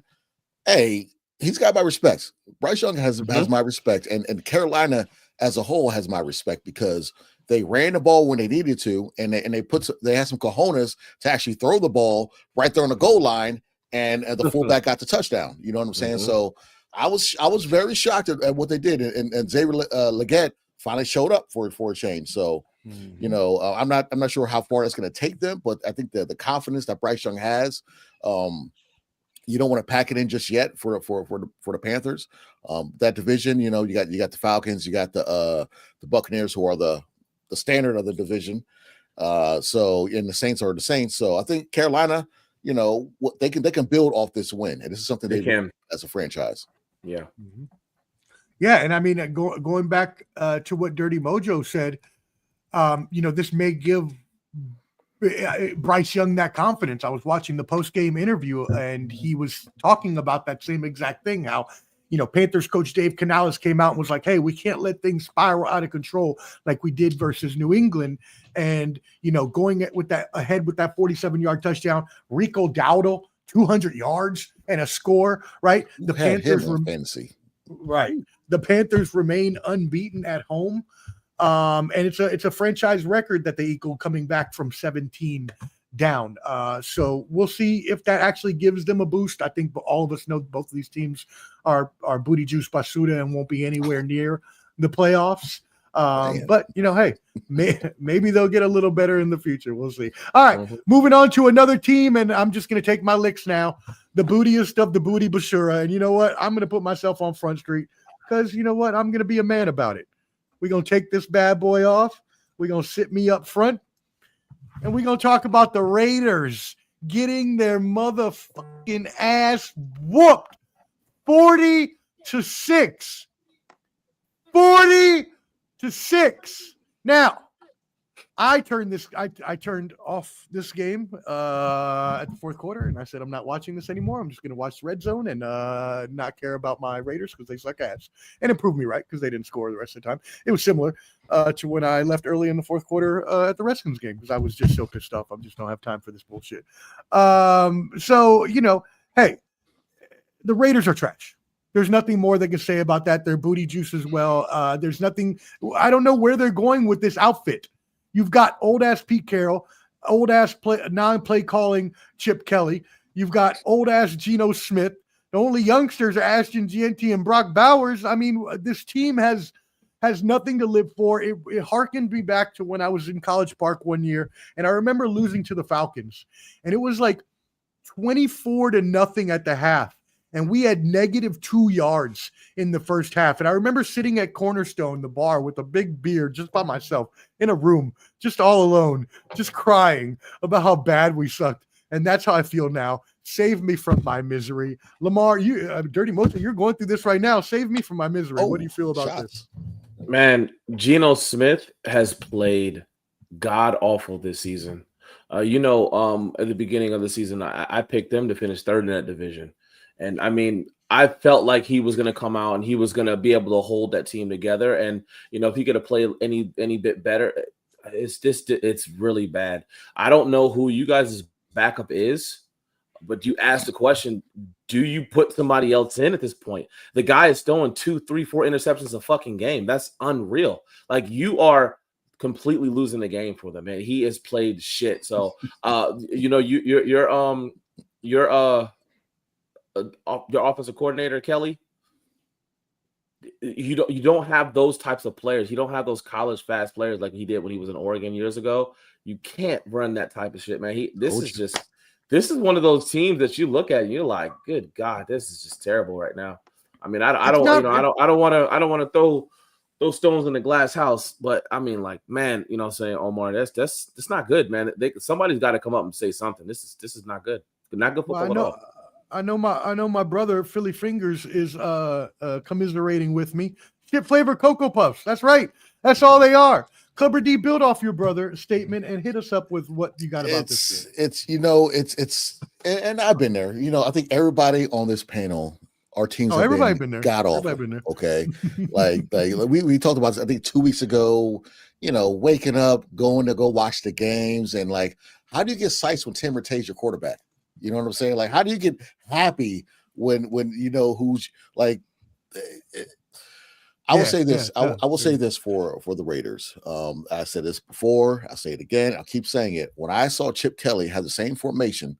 Hey, he's got my respects. Bryce Young has my respect, and Carolina as a whole has my respect because they ran the ball when they needed to, and they had some cojones to actually throw the ball right there on the goal line, and the fullback got the touchdown. You know what I'm saying? So I was very shocked at what they did, and Xavier Legette finally showed up for a change. So I'm not sure how far that's going to take them, but I think the confidence that Bryce Young has, you don't want to pack it in just yet for the Panthers. That division, you got the Falcons, you got the Buccaneers, who are the standard of the division. So, and the Saints are the Saints. So I think Carolina, what they can build off this win, and this is something they can as a franchise. Yeah. Mm-hmm. Yeah, and I mean, going back to what Dirty Mojo said, this may give Bryce Young that confidence. I was watching the post-game interview, and he was talking about that same exact thing, how, Panthers coach Dave Canales came out and was like, hey, we can't let things spiral out of control like we did versus New England. And, going ahead with that 47-yard touchdown, Rico Dowdle, 200 yards and a score, right? The Panthers fantasy. Right. The Panthers remain unbeaten at home. And it's a franchise record that they equal coming back from 17 down. So we'll see if that actually gives them a boost. I think all of us know both of these teams are booty juice basuda and won't be anywhere near the playoffs. But hey, maybe they'll get a little better in the future. We'll see. All right, moving on to another team, and I'm just going to take my licks now. The bootiest of the booty basura. And you know what? I'm going to put myself on Front Street because you know what? I'm going to be a man about it. We're going to take this bad boy off. We're going to sit me up front. And we're going to talk about the Raiders getting their motherfucking ass whooped. 40-6. 40-6. Now, I turned off this game at the fourth quarter, and I said, I'm not watching this anymore. I'm just going to watch Red Zone and not care about my Raiders because they suck ass. And it proved me right because they didn't score the rest of the time. It was similar to when I left early in the fourth quarter at the Redskins game because I was just so pissed off. I just don't have time for this bullshit. So, hey, the Raiders are trash. There's nothing more they can say about that. They're booty juice as well. There's nothing. I don't know where they're going with this outfit. You've got old-ass Pete Carroll, old-ass non-play calling Chip Kelly. You've got old-ass Geno Smith. The only youngsters are Ashton Gianti and Brock Bowers. I mean, this team has nothing to live for. It harkened me back to when I was in College Park one year, and I remember losing to the Falcons. And it was like 24-0 at the half. And we had -2 yards in the first half. And I remember sitting at Cornerstone, the bar, with a big beer just by myself in a room, just all alone, just crying about how bad we sucked. And that's how I feel now. Save me from my misery. Lamar, you, Dirty Mojo, you're going through this right now. Save me from my misery. What do you feel about this? Man, Geno Smith has played god-awful this season. At the beginning of the season, I picked them to finish third in that division. And I mean, I felt like he was going to come out and he was going to be able to hold that team together. And, if he could have played any bit better, it's really bad. I don't know who you guys' backup is, but you asked the question, do you put somebody else in at this point? The guy is throwing 2, 3, 4 interceptions a fucking game. That's unreal. Like, you are completely losing the game for them, man. He has played shit. So, your offensive coordinator, Kelly, you don't have those types of players. You don't have those college fast players like he did when he was in Oregon years ago. You can't run that type of shit, man. This is one of those teams that you look at and you're like, good God, this is just terrible right now. I mean, I don't want to throw those stones in the glass house, but I mean, like, man, you know what I'm saying, Omar, that's not good, man. Somebody's got to come up and say something. This is not good. Not good football at all. I know my brother Philly Fingers is commiserating with me. Chip flavor Cocoa Puffs. That's right. That's all they are. Clubber D, build off your brother statement and hit us up with what you got about this game. And I've been there. I think everybody on this panel, our teams have been there. God awful. Okay. like we talked about this, I think 2 weeks ago, waking up, going to go watch the games, and like, how do you get psyched when Tim Rattay's your quarterback? You know what I'm saying? Like, how do you get happy when you know who's like? I will say this. I will say this for the Raiders. I said this before. I'll say it again. I'll keep saying it. When I saw Chip Kelly have the same formation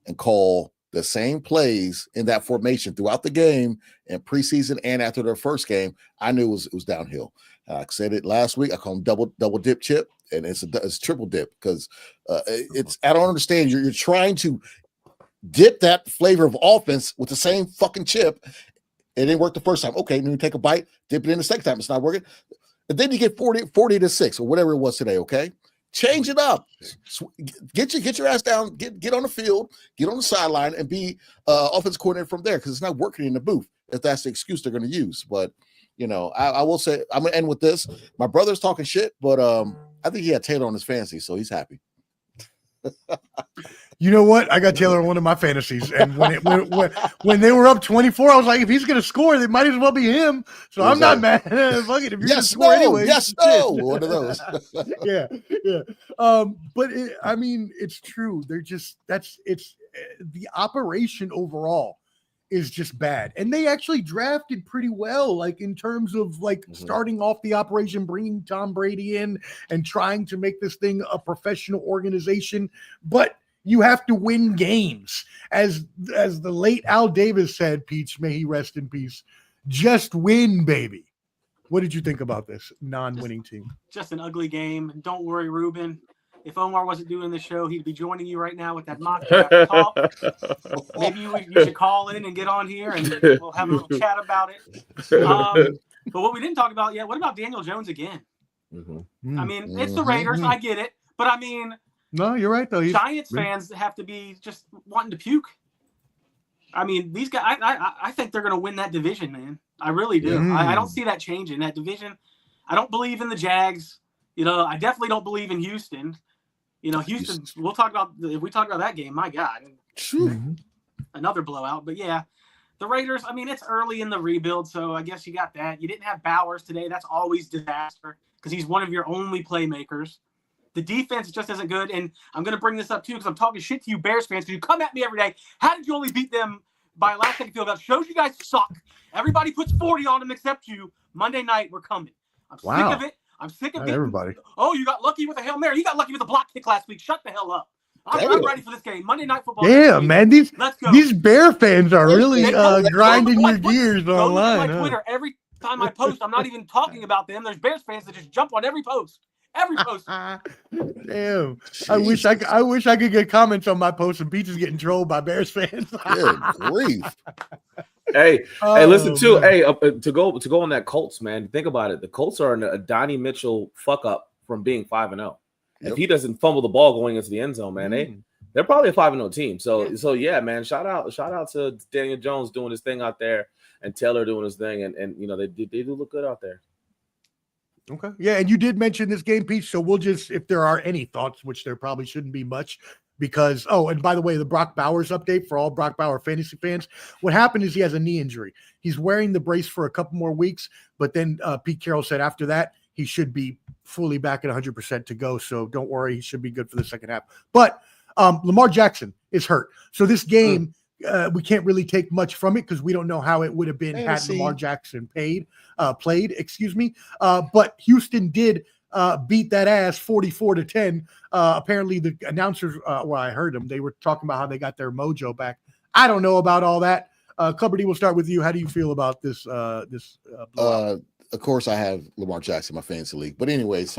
and call the same plays in that formation throughout the game and preseason and after their first game, I knew it was downhill. I said it last week. I call him double dip Chip, and it's triple dip because it's. I don't understand. You're trying to dip that flavor of offense with the same fucking chip. It didn't work the first time. Okay, then you take a bite, dip it in the second time. It's not working. And then you get 40-6 or whatever it was today, okay? Change it up. Get your ass down. Get on the field. Get on the sideline and be offensive coordinator from there because it's not working in the booth. If that's the excuse they're going to use, but I will say I'm going to end with this. My brother's talking shit, but I think he had Taylor on his fantasy, so he's happy. You know what? I got Taylor on one of my fantasies, and when they were up 24, I was like, if he's going to score, they might as well be him. So I'm not mad. Fuck it, if you're going to score anyway. Yes, no. One of those. yeah. But it's true. They're just it's the operation overall is just bad, and they actually drafted pretty well, like in terms of starting off the operation, bringing Tom Brady in, and trying to make this thing a professional organization, but. You have to win games. As the late Al Davis said, Peach, may he rest in peace, just win, baby. What did you think about this non-winning team? Just an ugly game. Don't worry, Ruben. If Omar wasn't doing the show, he'd be joining you right now with that mock draft talk. Maybe you should call in and get on here, and we'll have a little chat about it. But what we didn't talk about yet, what about Daniel Jones again? Mm-hmm. I mean, it's the Raiders. I get it. But, I mean – no, you're right, though. Giants fans have to be just wanting to puke. I mean, these guys, I think they're going to win that division, man. I really do. I don't see that changing, that division. I don't believe in the Jags. I definitely don't believe in Houston. Houston, if we talk about that game, my God. Another blowout. But, yeah, the Raiders, I mean, it's early in the rebuild, so I guess you got that. You didn't have Bowers today. That's always disaster because he's one of your only playmakers. The defense just isn't good, and I'm going to bring this up, too, because I'm talking shit to you Bears fans, because you come at me every day. How did you only beat them by a last-second field goal? That shows you guys suck. Everybody puts 40 on them except you. Monday night, we're coming. I'm sick of it. I'm sick of it. Everybody. Oh, you got lucky with a Hail Mary. You got lucky with a block kick last week. Shut the hell up. I'm ready for this game. Monday Night Football. Yeah, man. These Bear fans are really grinding your gears online. Go to my Twitter. Every time I post, I'm not even talking about them. There's Bears fans that just jump on every post. Every post. Damn. I wish I could get comments on my post and Peach is getting trolled by Bears fans. Good grief. Hey, listen too. Man. Hey, to go on that Colts, man. Think about it. The Colts are a Donnie Mitchell fuck up from being 5-0. Yep. If he doesn't fumble the ball going into the end zone, man, they're probably a 5-0 team. So yeah, man. Shout out to Daniel Jones doing his thing out there and Taylor doing his thing, and they do look good out there. Okay. Yeah, and you did mention this game, Peach, so we'll just, if there are any thoughts, which there probably shouldn't be much, because, and by the way, the Brock Bowers update for all Brock Bauer fantasy fans, what happened is he has a knee injury. He's wearing the brace for a couple more weeks, but then Pete Carroll said after that, he should be fully back at 100% to go, so don't worry, he should be good for the second half. But Lamar Jackson is hurt, so this game, we can't really take much from it because we don't know how it would have been had Lamar Jackson played. But Houston did beat that ass 44-10. Apparently, the announcers, I heard them. They were talking about how they got their mojo back. I don't know about all that. Clubber D, we'll start with you. How do you feel about this? Blowout? Of course, I have Lamar Jackson in my fantasy league. But anyways,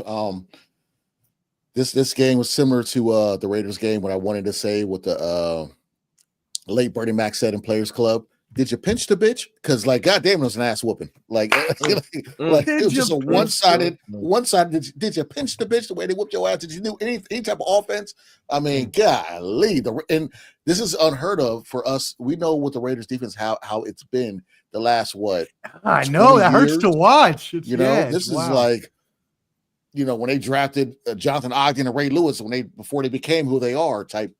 this game was similar to the Raiders game. What I wanted to say with the late Bernie Mac said in Players Club, did you pinch the bitch? Because goddamn, it was an ass whooping. It was just a one-sided. Did you pinch the bitch the way they whooped your ass? Did you do any type of offense? I mean, golly, and this is unheard of for us. We know with the Raiders defense how it's been the last I know that hurts to watch. This is when they drafted Jonathan Ogden and Ray Lewis before they became who they are type.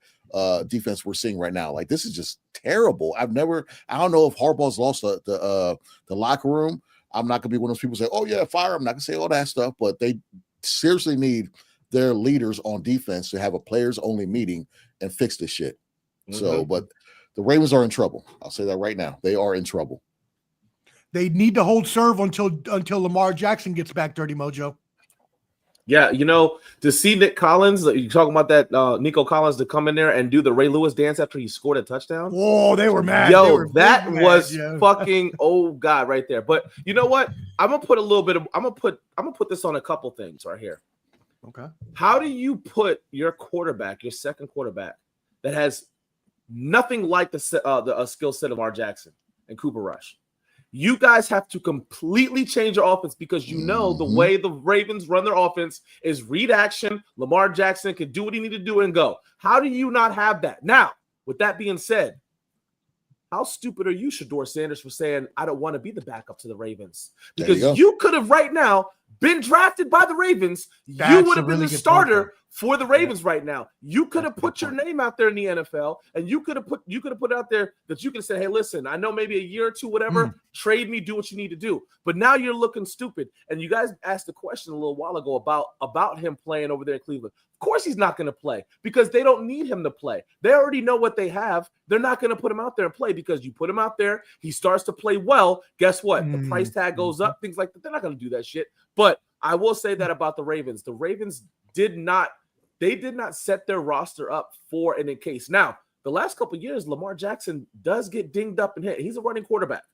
Defense we're seeing right now. This is just terrible. I don't know if Harbaugh's lost the locker room. I'm not gonna be one of those people say, oh yeah, fire. I'm not gonna say all that stuff, but they seriously need their leaders on defense to have a players only meeting and fix this shit. So, but the Ravens are in trouble. I'll say that right now. They are in trouble. They need to hold serve until Lamar Jackson gets back, Dirty Mojo. Yeah, to see Nick Collins, you talking about that Nico Collins to come in there and do the Ray Lewis dance after he scored a touchdown. Oh, they were mad. Yo, that was fucking God right there. But you know what? I'm gonna put this on a couple things right here. Okay. How do you put your second quarterback that has nothing like the skill set of Lamar Jackson and Cooper Rush? You guys have to completely change your offense because you know the way the Ravens run their offense is read action. Lamar Jackson can do what he need to do and go. How do you not have that? Now, with that being said, how stupid are you, Shedeur Sanders, for saying, I don't want to be the backup to the Ravens? Because you could have right now been drafted by the Ravens. You would have been the starter for the Ravens right now. You could have put your name out there in the NFL, and you could have put out there that you could have said, hey, listen, I know maybe a year or two, whatever, trade me, do what you need to do. But now you're looking stupid. And you guys asked a question a little while ago about him playing over there in Cleveland. Of course he's not going to play because they don't need him to play. They already know what they have. They're not going to put him out there and play because you put him out there, he starts to play well. Guess what? The price tag goes up, things like that. They're not going to do that shit. But I will say that about the Ravens. The Ravens did not set their roster up for an in case. Now, the last couple of years, Lamar Jackson does get dinged up and hit. He's a running quarterback.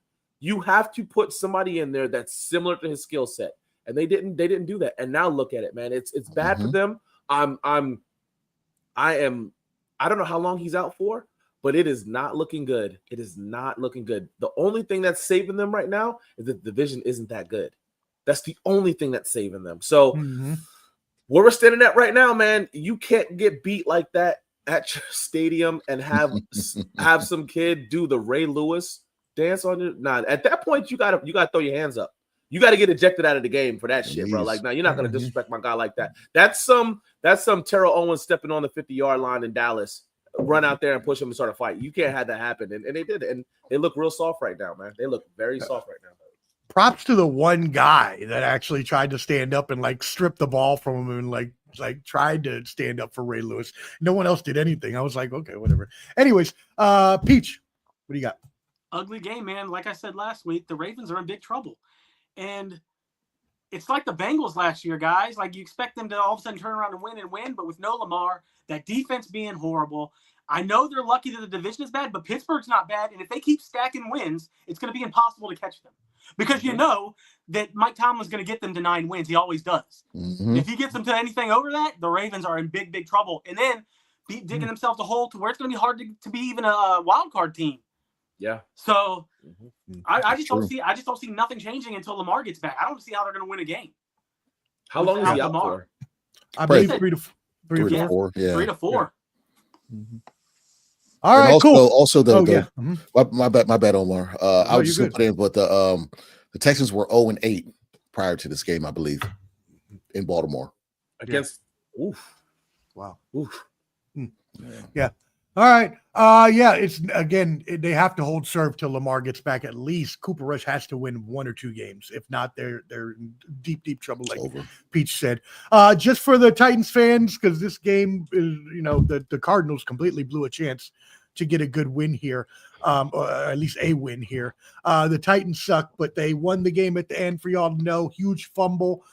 You have to put somebody in there that's similar to his skill set. And they didn't do that. And now look at it, man. It's bad for them. I don't know how long he's out for, but it is not looking good. It is not looking good. The only thing that's saving them right now is that the division isn't that good. That's the only thing that's saving them. So where we're standing at right now, man, you can't get beat like that at your stadium and have some kid do the Ray Lewis dance on you. Nah, at that point, you gotta throw your hands up. You got to get ejected out of the game for that shit, bro. Like, now you're not going to disrespect my guy like that. That's some Terrell Owens stepping on the 50-yard line in Dallas, run out there and push him and start a fight. You can't have that happen. And they did. And they look real soft right now, man. They look very soft right now. Props to the one guy that actually tried to stand up and like strip the ball from him and like tried to stand up for Ray Lewis. No one else did anything. I was like, okay, whatever. Anyways, Peach, what do you got? Ugly game, man. Like I said last week, the Ravens are in big trouble. And it's like the Bengals last year, guys. Like, you expect them to all of a sudden turn around and win, but with no Lamar, that defense being horrible. I know they're lucky that the division is bad, but Pittsburgh's not bad. And if they keep stacking wins, it's going to be impossible to catch them. Because you know that Mike Tomlin's going to get them to 9 wins. He always does. If he gets them to anything over that, the Ravens are in big, big trouble. And then digging themselves a hole to where it's going to be hard to be even a wild card team. Yeah. So I just don't see nothing changing until Lamar gets back. I don't see how they're going to win a game. How long is he out for? I believe 3 to 4. Yeah. 3 to 4. All right, cool. Also, my bad, Omar. I was just going to put in, but the Texans were 0-8 prior to this game, I believe, in Baltimore. Against Wow. Yeah. All right. It's again, they have to hold serve till Lamar gets back. At least Cooper Rush has to win 1 or 2 games. If not, they're in deep trouble, like Peach said. Just for the Titans fans, because this game is, the Cardinals completely blew a chance to get a good win here, or at least a win here. The Titans suck, but they won the game at the end. For y'all to know, huge fumble.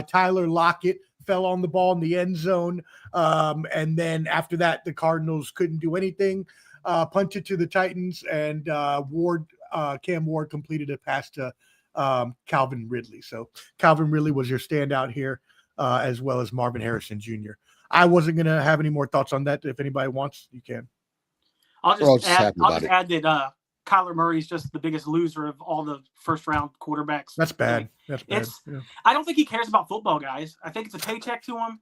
Tyler Lockett fell on the ball in the end zone. And then after that, the Cardinals couldn't do anything. Punted to the Titans, and Cam Ward completed a pass to Calvin Ridley. So Calvin Ridley was your standout here, as well as Marvin Harrison Jr. I wasn't going to have any more thoughts on that. If anybody wants, you can. I'll just add that Kyler Murray's just the biggest loser of all the first-round quarterbacks. That's bad. That's bad. I don't think he cares about football, guys. I think it's a paycheck to him.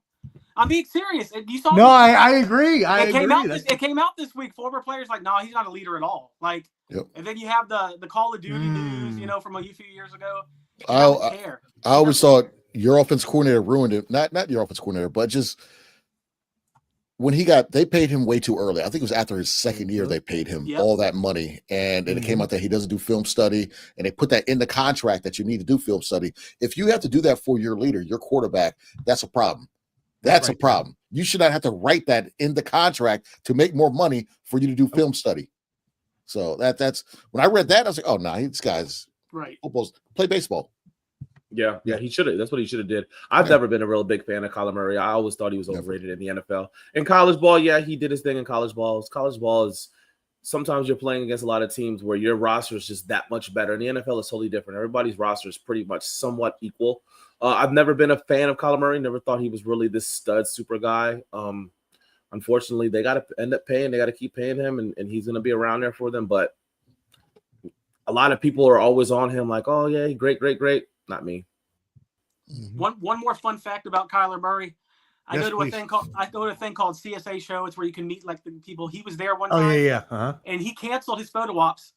I'm being serious. You saw? No, I agree. It came out this week. Former players like, no, he's not a leader at all. Like, and then you have the Call of Duty news, from a few years ago. I always thought your offense coordinator ruined it. Not your offense coordinator, but just when they paid him way too early. I think it was after his second year they paid him all that money, and it came out that he doesn't do film study, and they put that in the contract that you need to do film study. If you have to do that for your leader, your quarterback, that's a problem. That's a problem. You should not have to write that in the contract to make more money for you to do film study. So that's when I read that, I was like, oh no, this guy's supposed to play baseball. Yeah, he should have. That's what he should have did. I've never been a real big fan of Kyler Murray. I always thought he was overrated in the NFL. In college ball, he did his thing in college ball. College ball is sometimes you're playing against a lot of teams where your roster is just that much better. And the NFL is totally different. Everybody's roster is pretty much somewhat equal. I've never been a fan of Kyler Murray. Never thought he was really this stud super guy. Unfortunately, they got to end up paying. They got to keep paying him, and he's going to be around there for them. But a lot of people are always on him like, oh yeah, great. Not me. One more fun fact about Kyler Murray. I go to a thing called CSA Show. It's where you can meet like the people. He was there one time. Oh yeah. And he canceled his photo ops.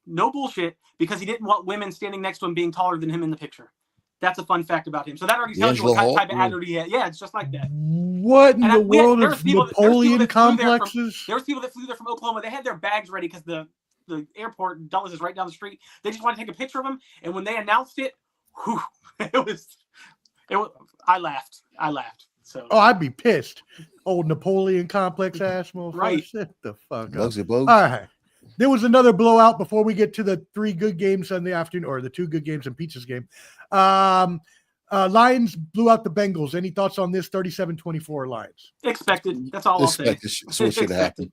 No bullshit, because he didn't want women standing next to him being taller than him in the picture. That's a fun fact about him. So that already tells you what type of attitude he had. Yeah, it's just like that. What in the world of Napoleon complexes? There was people that flew there from Oklahoma. They had their bags ready because the airport, Dulles, is right down the street. They just wanted to take a picture of him. And when they announced it, it was. I laughed. So. Oh, I'd be pissed. Old Napoleon complex ass motherfucker. Right. Shut the fuck Bugsy up. Bugs. All right. There was another blowout before we get to the 3 good games in the afternoon, or the 2 good games and Peaches game. Lions blew out the Bengals. Any thoughts on this? 37-24 Lions. Expected. That's all I'll say. So it should have happened.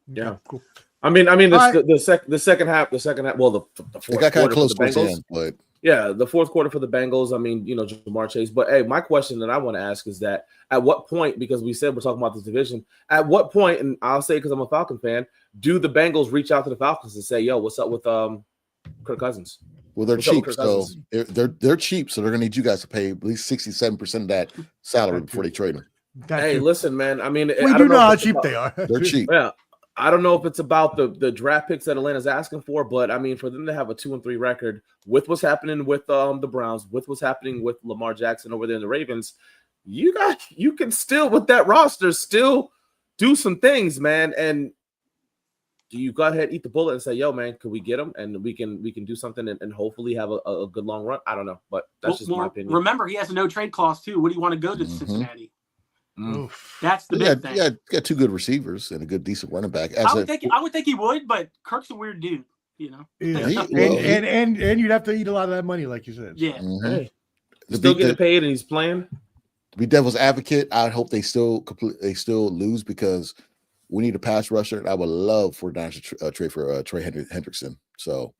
Yeah, cool. I mean, the second half. Well, the fourth it got kind of quarter close for the towards the Bengals. end, but Yeah, the fourth quarter for the Bengals. I mean, Jamar Chase. But hey, my question that I want to ask is that at what point, because we said we're talking about this division, at what point, and I'll say because I'm a Falcon fan, do the Bengals reach out to the Falcons and say, "Yo, what's up with Kirk Cousins?" well, they're cheap, so they're cheap, so they're gonna need you guys to pay at least 67% of that salary before they trade them. Hey, listen, man. I mean, we do know how cheap they are. They're cheap. Yeah. I don't know if it's about the draft picks that Atlanta's asking for, but I mean, for them to have a 2-3 record with what's happening with the Browns, with what's happening with Lamar Jackson over there in the Ravens, you can still, with that roster, still do some things, man. And do you go ahead, eat the bullet, and say, "Yo, man, can we get him and we can do something and hopefully have a good long run?" I don't know, but that's just my opinion. Remember, he has a no trade clause too. Would he want to go to Cincinnati? That's the big thing. Yeah, got 2 good receivers and a good, decent running back. I would think he would, but Kirk's a weird dude, Yeah, and you'd have to eat a lot of that money, like you said. Yeah. Hey, he's still getting paid and he's playing. To be devil's advocate, I hope they still lose because we need a pass rusher. And I would love for Niners to trade for Trey Hendrickson. So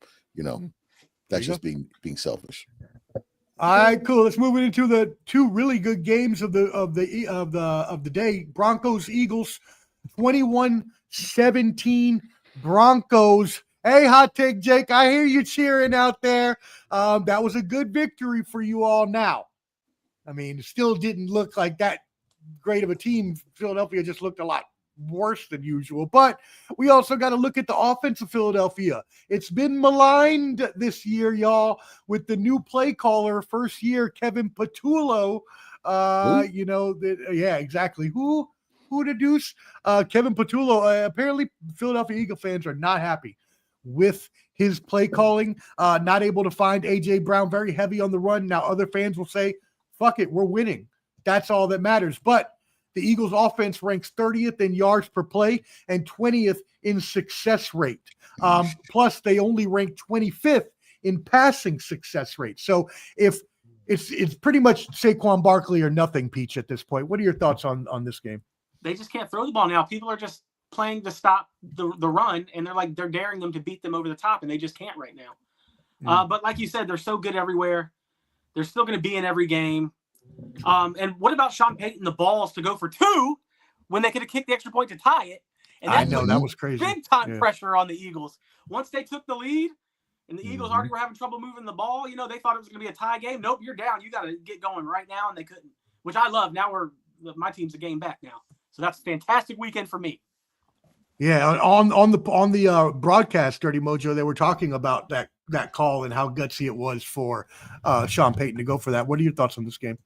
that's just being selfish. All right, cool. Let's move into the 2 really good games of the day. Broncos Eagles, 21-17 Broncos. Hey, Hot Take Jake, I hear you cheering out there. That was a good victory for you all. Now, I mean, it still didn't look like that great of a team. Philadelphia just looked a lot worse than usual, but we also got to look at the offense of Philadelphia. It's been maligned this year, y'all, with the new play caller, first year, Kevin Patullo. Yeah, exactly. Who the deuce? Kevin Patullo. Apparently, Philadelphia Eagle fans are not happy with his play calling, not able to find A.J. Brown, very heavy on the run. Now, other fans will say, fuck it, we're winning. That's all that matters. But the Eagles offense ranks 30th in yards per play and 20th in success rate. Plus, they only rank 25th in passing success rate. So if it's pretty much Saquon Barkley or nothing, Peach, at this point. What are your thoughts on this game? They just can't throw the ball now. People are just playing to stop the run, and they're daring them to beat them over the top, and they just can't right now. But like you said, they're so good everywhere. They're still going to be in every game. And what about Sean Payton, the balls to go for 2 when they could have kicked the extra point to tie it? And I know, that was crazy. Big time pressure on the Eagles. Once they took the lead and the Eagles already were having trouble moving the ball, they thought it was going to be a tie game. Nope, you're down. You got to get going right now, and they couldn't, which I love. Now my team's a game back now. So that's a fantastic weekend for me. Yeah, on the broadcast, Dirty Mojo, they were talking about that call and how gutsy it was for Sean Payton to go for that. What are your thoughts on this game?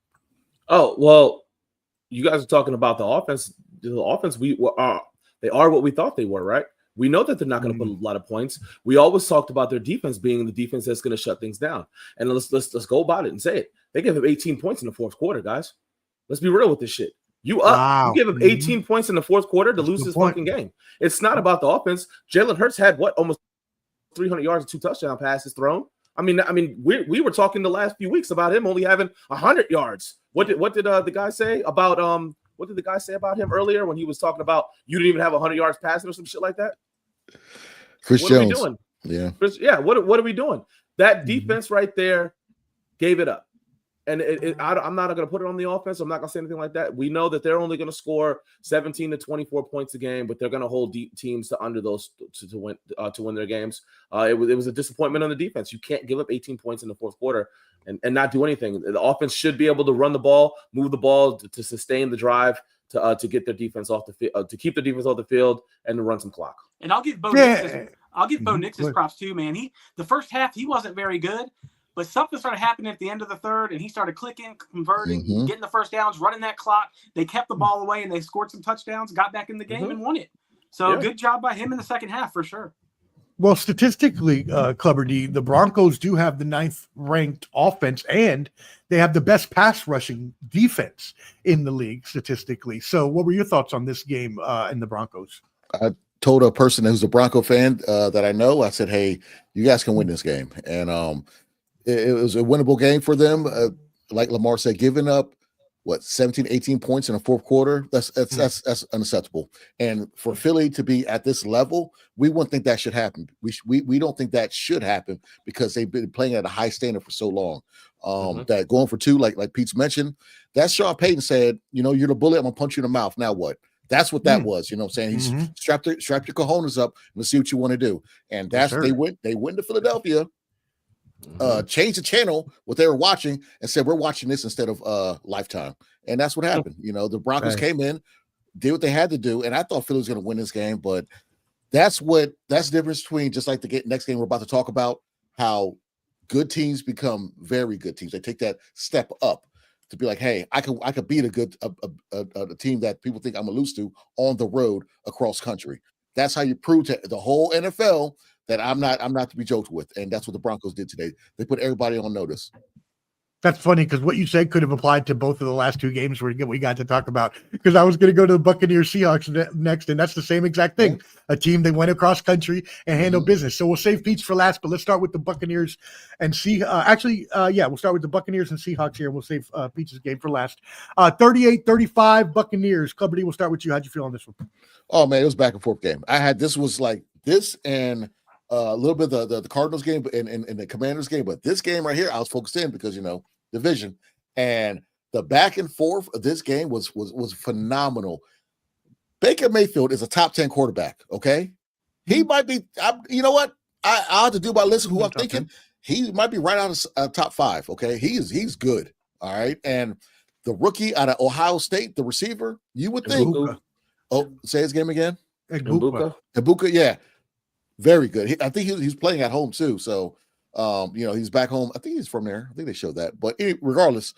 Oh, well, you guys are talking about the offense. The offense, they are what we thought they were, right? We know that they're not going to put a lot of points. We always talked about their defense being the defense that's going to shut things down. And let's go about it and say it. They gave up 18 points in the fourth quarter, guys. Let's be real with this shit. You give up 18 points in the fourth quarter to lose this fucking game. It's not about the offense. Jalen Hurts had almost 300 yards and 2 touchdown passes thrown. I mean, we were talking the last few weeks about him only having 100 yards. What did the guy say about what did the guy say about him earlier when he was talking about you didn't even have 100 yards passing or some shit like that? Chris what Jones. Are we doing? Yeah. What are we doing? That defense right there gave it up. And I'm not going to put it on the offense. I'm not going to say anything like that. We know that they're only going to score 17 to 24 points a game, but they're going to hold teams to under those to win their games. It was a disappointment on the defense. You can't give up 18 points in the fourth quarter and not do anything. The offense should be able to run the ball, move the ball to sustain the drive, to get their defense off the field, to keep the defense off the field, and to run some clock. And I'll give Bo Nix his props too, man. The first half he wasn't very good. But something started happening at the end of the third, and he started clicking, converting, getting the first downs, running that clock. They kept the ball away, and they scored some touchdowns, got back in the game, and won it. So good job by him in the second half for sure. Well, statistically, Clubber D, the Broncos do have the 9th ranked offense, and they have the best pass rushing defense in the league statistically. So what were your thoughts on this game in the Broncos? I told a person who's a Bronco fan that I know, I said, hey, you guys can win this game. And it was a winnable game for them. Like Lamar said, giving up 17, 18 points in the fourth quarter. That's unacceptable. And for Philly to be at this level, we wouldn't think that should happen. We don't think that should happen because they've been playing at a high standard for so long. That going for 2, like Pete's mentioned, that's Sean Payton said, you're the bully, I'm gonna punch you in the mouth. Now what? That's what that was. You know what I'm saying? He's strap your cojones up and let's see what you want to do. And that's they went to Philadelphia. Changed the channel what they were watching and said we're watching this instead of Lifetime, and that's what happened. The Broncos came in, did what they had to do, and I thought Philly was going to win this game, but that's the difference between just like the next game we're about to talk about, how good teams become very good teams. They take that step up to be like, hey, I could beat a team that people think I'm gonna lose to on the road across country. That's how you prove to the whole NFL that I'm not to be joked with. And that's what the Broncos did today. They put everybody on notice. That's funny because what you said could have applied to both of the last 2 games we got to talk about, because I was going to go to the Buccaneers Seahawks next, and that's the same exact thing. A team that went across country and handled business. So we'll save Pete's for last, but let's start with the Buccaneers and we'll start with the Buccaneers and Seahawks here. We'll save Pete's game for last. 38-35 Buccaneers. Clubber D, we'll start with you. How'd you feel on this one? Oh man, it was back and forth game. This was like this and a little bit of the Cardinals game and the Commanders game, but this game right here, I was focused in because division, and the back and forth of this game was phenomenal. Baker Mayfield is a top 10 quarterback. Okay, he might be. You know what? I'll have to do my list of who I'm thinking. He might be right out of top 5. Okay, he's good. All right, and the rookie out of Ohio State, the receiver, you would think. Say his game again. Ibuka, yeah. Very good. I think he's playing at home too. So, he's back home. I think he's from there. I think they showed that. But regardless,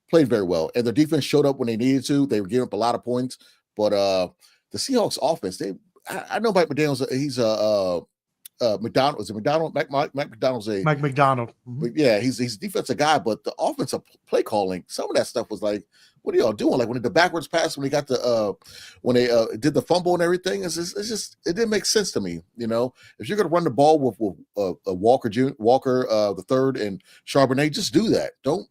played very well. And their defense showed up when they needed to. They were giving up a lot of points. But the Seahawks offense, I know Mike McDaniel's. He's McDonald. Is it McDonald? Mike McDonald's Mike McDonald. But yeah, he's a defensive guy. But the offensive play calling, some of that stuff was like, what are y'all doing? Like when the backwards pass, when they got when they did the fumble and everything, it's just it didn't make sense to me. If you're gonna run the ball with Walker the third and Charbonnet, just do that. Don't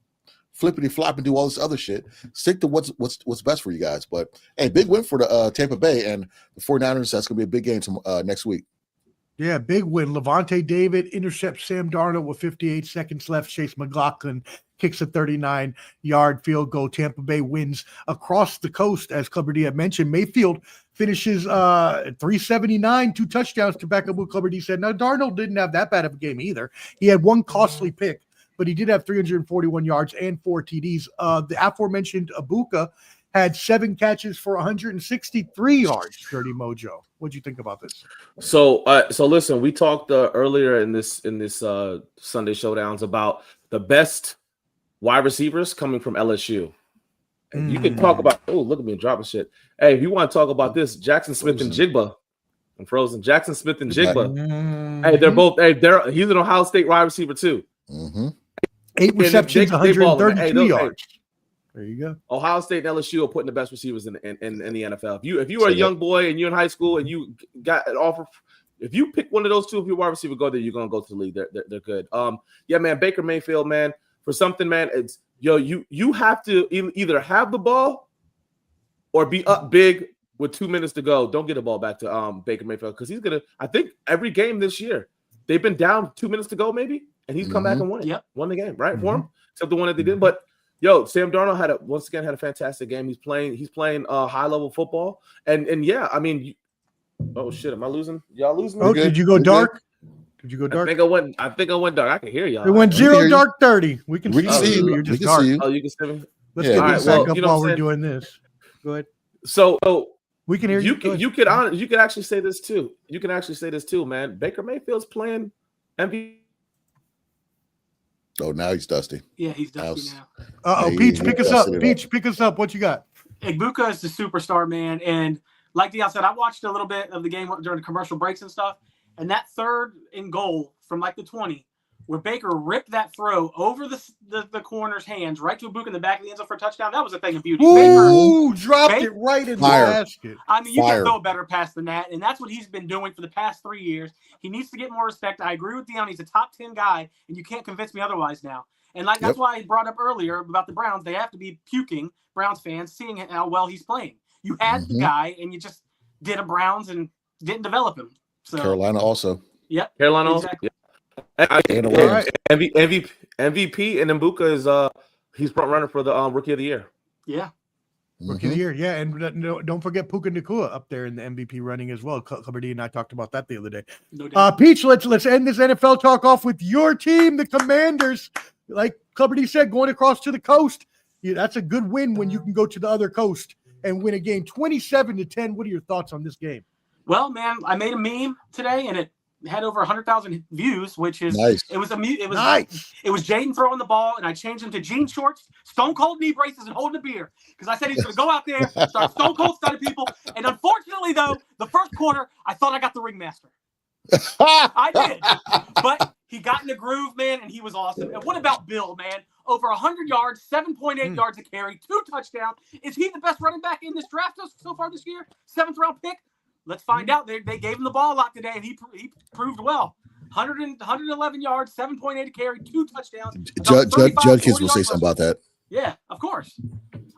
flippity flop and do all this other shit. Stick to what's best for you guys. But hey, big win for the Tampa Bay and the 49ers. That's gonna be a big game next week. Yeah, big win. Levante David intercepts Sam Darnold with 58 seconds left. Chase McLaughlin kicks a 39-yard field goal. Tampa Bay wins across the coast, as Clubber D had mentioned. Mayfield finishes 379, 2 touchdowns to back up what Clubber D said. Now, Darnold didn't have that bad of a game either. He had 1 costly pick, but he did have 341 yards and 4 TDs. The aforementioned Ibuka had 7 catches for 163 yards. Dirty Mojo. What'd you think about this? So listen, we talked earlier in this Sunday Showdowns about the best wide receivers coming from LSU. And you can talk about, look at me dropping shit. Hey, if you want to talk about this, Jackson Smith and Jigba. I'm frozen. Jackson Smith and Jigba. Hey, they're both. Hey, he's an Ohio State wide receiver too. 8 receptions, 132 yards. There you go. Ohio State and LSU are putting the best receivers in the NFL. If you are a young boy and you're in high school and you got an offer, if you pick one of those 2, if you're wide receiver, go there. You're gonna go to the league. They're good. Yeah, man. Baker Mayfield, man. For something, man, it's you have to either have the ball or be up big with 2 minutes to go. Don't get the ball back to Baker Mayfield because he's gonna. I think every game this year they've been down 2 minutes to go maybe, and he's come back and won it. Yep. Won the game right for him, except the one that they did. But Yo, Sam Darnold once again had a fantastic game. He's playing high level football, and yeah, I mean, oh shit, am I losing? Y'all losing? Oh, did you go dark? Did you go dark? I think I went dark. I can hear y'all. It went 0 dark 30. We can see you. You're just dark. Oh, you can see me. Let's get this back up while we're doing this. Go ahead. So we can hear you. You could actually say this too. You can actually say this too, man. Baker Mayfield's playing MVP. Oh, now he's dusty. Yeah, he's dusty now. Uh-oh, Peach, pick us up. Peach, pick us up. What you got? Igbuka is the superstar, man. And like Dion said, I watched a little bit of the game during the commercial breaks and stuff. And that 3rd and goal from like the 20, where Baker ripped that throw over the corner's hands right to Igbuka in the back of the end zone for a touchdown, that was a thing of beauty. Ooh, dropped it right in the basket. I mean, you can't throw a better pass than that. And that's what he's been doing for the past 3 years. He needs to get more respect. I agree with Dion. He's a top 10 guy, and you can't convince me otherwise now. And that's why I brought up earlier about the Browns. They have to be puking, Browns fans, seeing how well he's playing. You had the guy, and you just did a Browns and didn't develop him. So Carolina also. Yep. Carolina exactly. also. Yeah. MVP and Igbuka is he's front runner for the Rookie of the Year. Yeah. Rookie of the Year, yeah. And don't forget Puka Nacua up there in the MVP running as well. Clubber and I talked about that the other day. No Peach, let's end this NFL talk off with your team, the Commanders. Like Clubber D said, going across to the coast. Yeah, that's a good win when you can go to the other coast and win a game 27-10. What are your thoughts on this game? Well, man, I made a meme today and it had over 100,000 views, which is nice. It was nice. It was Jaden throwing the ball, and I changed him to jean shorts, stone cold knee braces, and holding a beer because I said he's going to go out there, start stone cold stunning people. And unfortunately, though, the first quarter, I thought I got the ringmaster. I did, but he got in the groove, man, and he was awesome. And what about Bill, man? Over 100 yards, 7.8 yards a carry, 2 touchdowns. Is he the best running back in this draft so far this year? 7th round pick. Let's find out. They gave him the ball a lot today, and he proved well. 111 yards, 7.8 carry, 2 touchdams. Judkins will say something about that. Yeah, of course.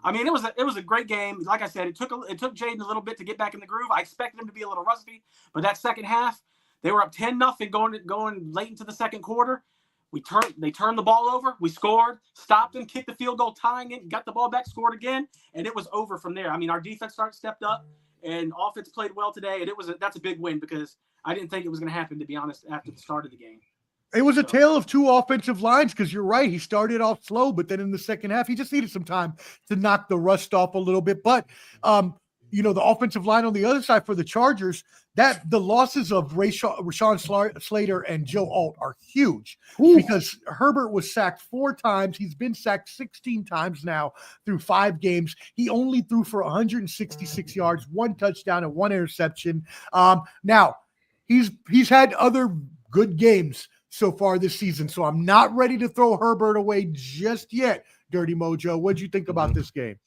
I mean, it was a great game. Like I said, it took Jaden a little bit to get back in the groove. I expected him to be a little rusty, but that second half, they were up 10-0 going late into the second quarter. They turned the ball over. We scored, stopped them, kicked the field goal, tying it, got the ball back, scored again, and it was over from there. I mean, our defense stepped up. And offense played well today, and that's a big win because I didn't think it was going to happen, to be honest, after the start of the game. It was a tale of 2 offensive lines because you're right. He started off slow, but then in the second half, he just needed some time to knock the rust off a little bit. But, the offensive line on the other side for the Chargers, that the losses of Rashawn Slater and Joe Alt are huge because Herbert was sacked 4 times. He's been sacked 16 times now through 5 games. He only threw for 166 yards, 1 touchdown, and 1 interception. Now, he's had other good games so far this season, so I'm not ready to throw Herbert away just yet. Dirty Mojo, what'd you think about this game?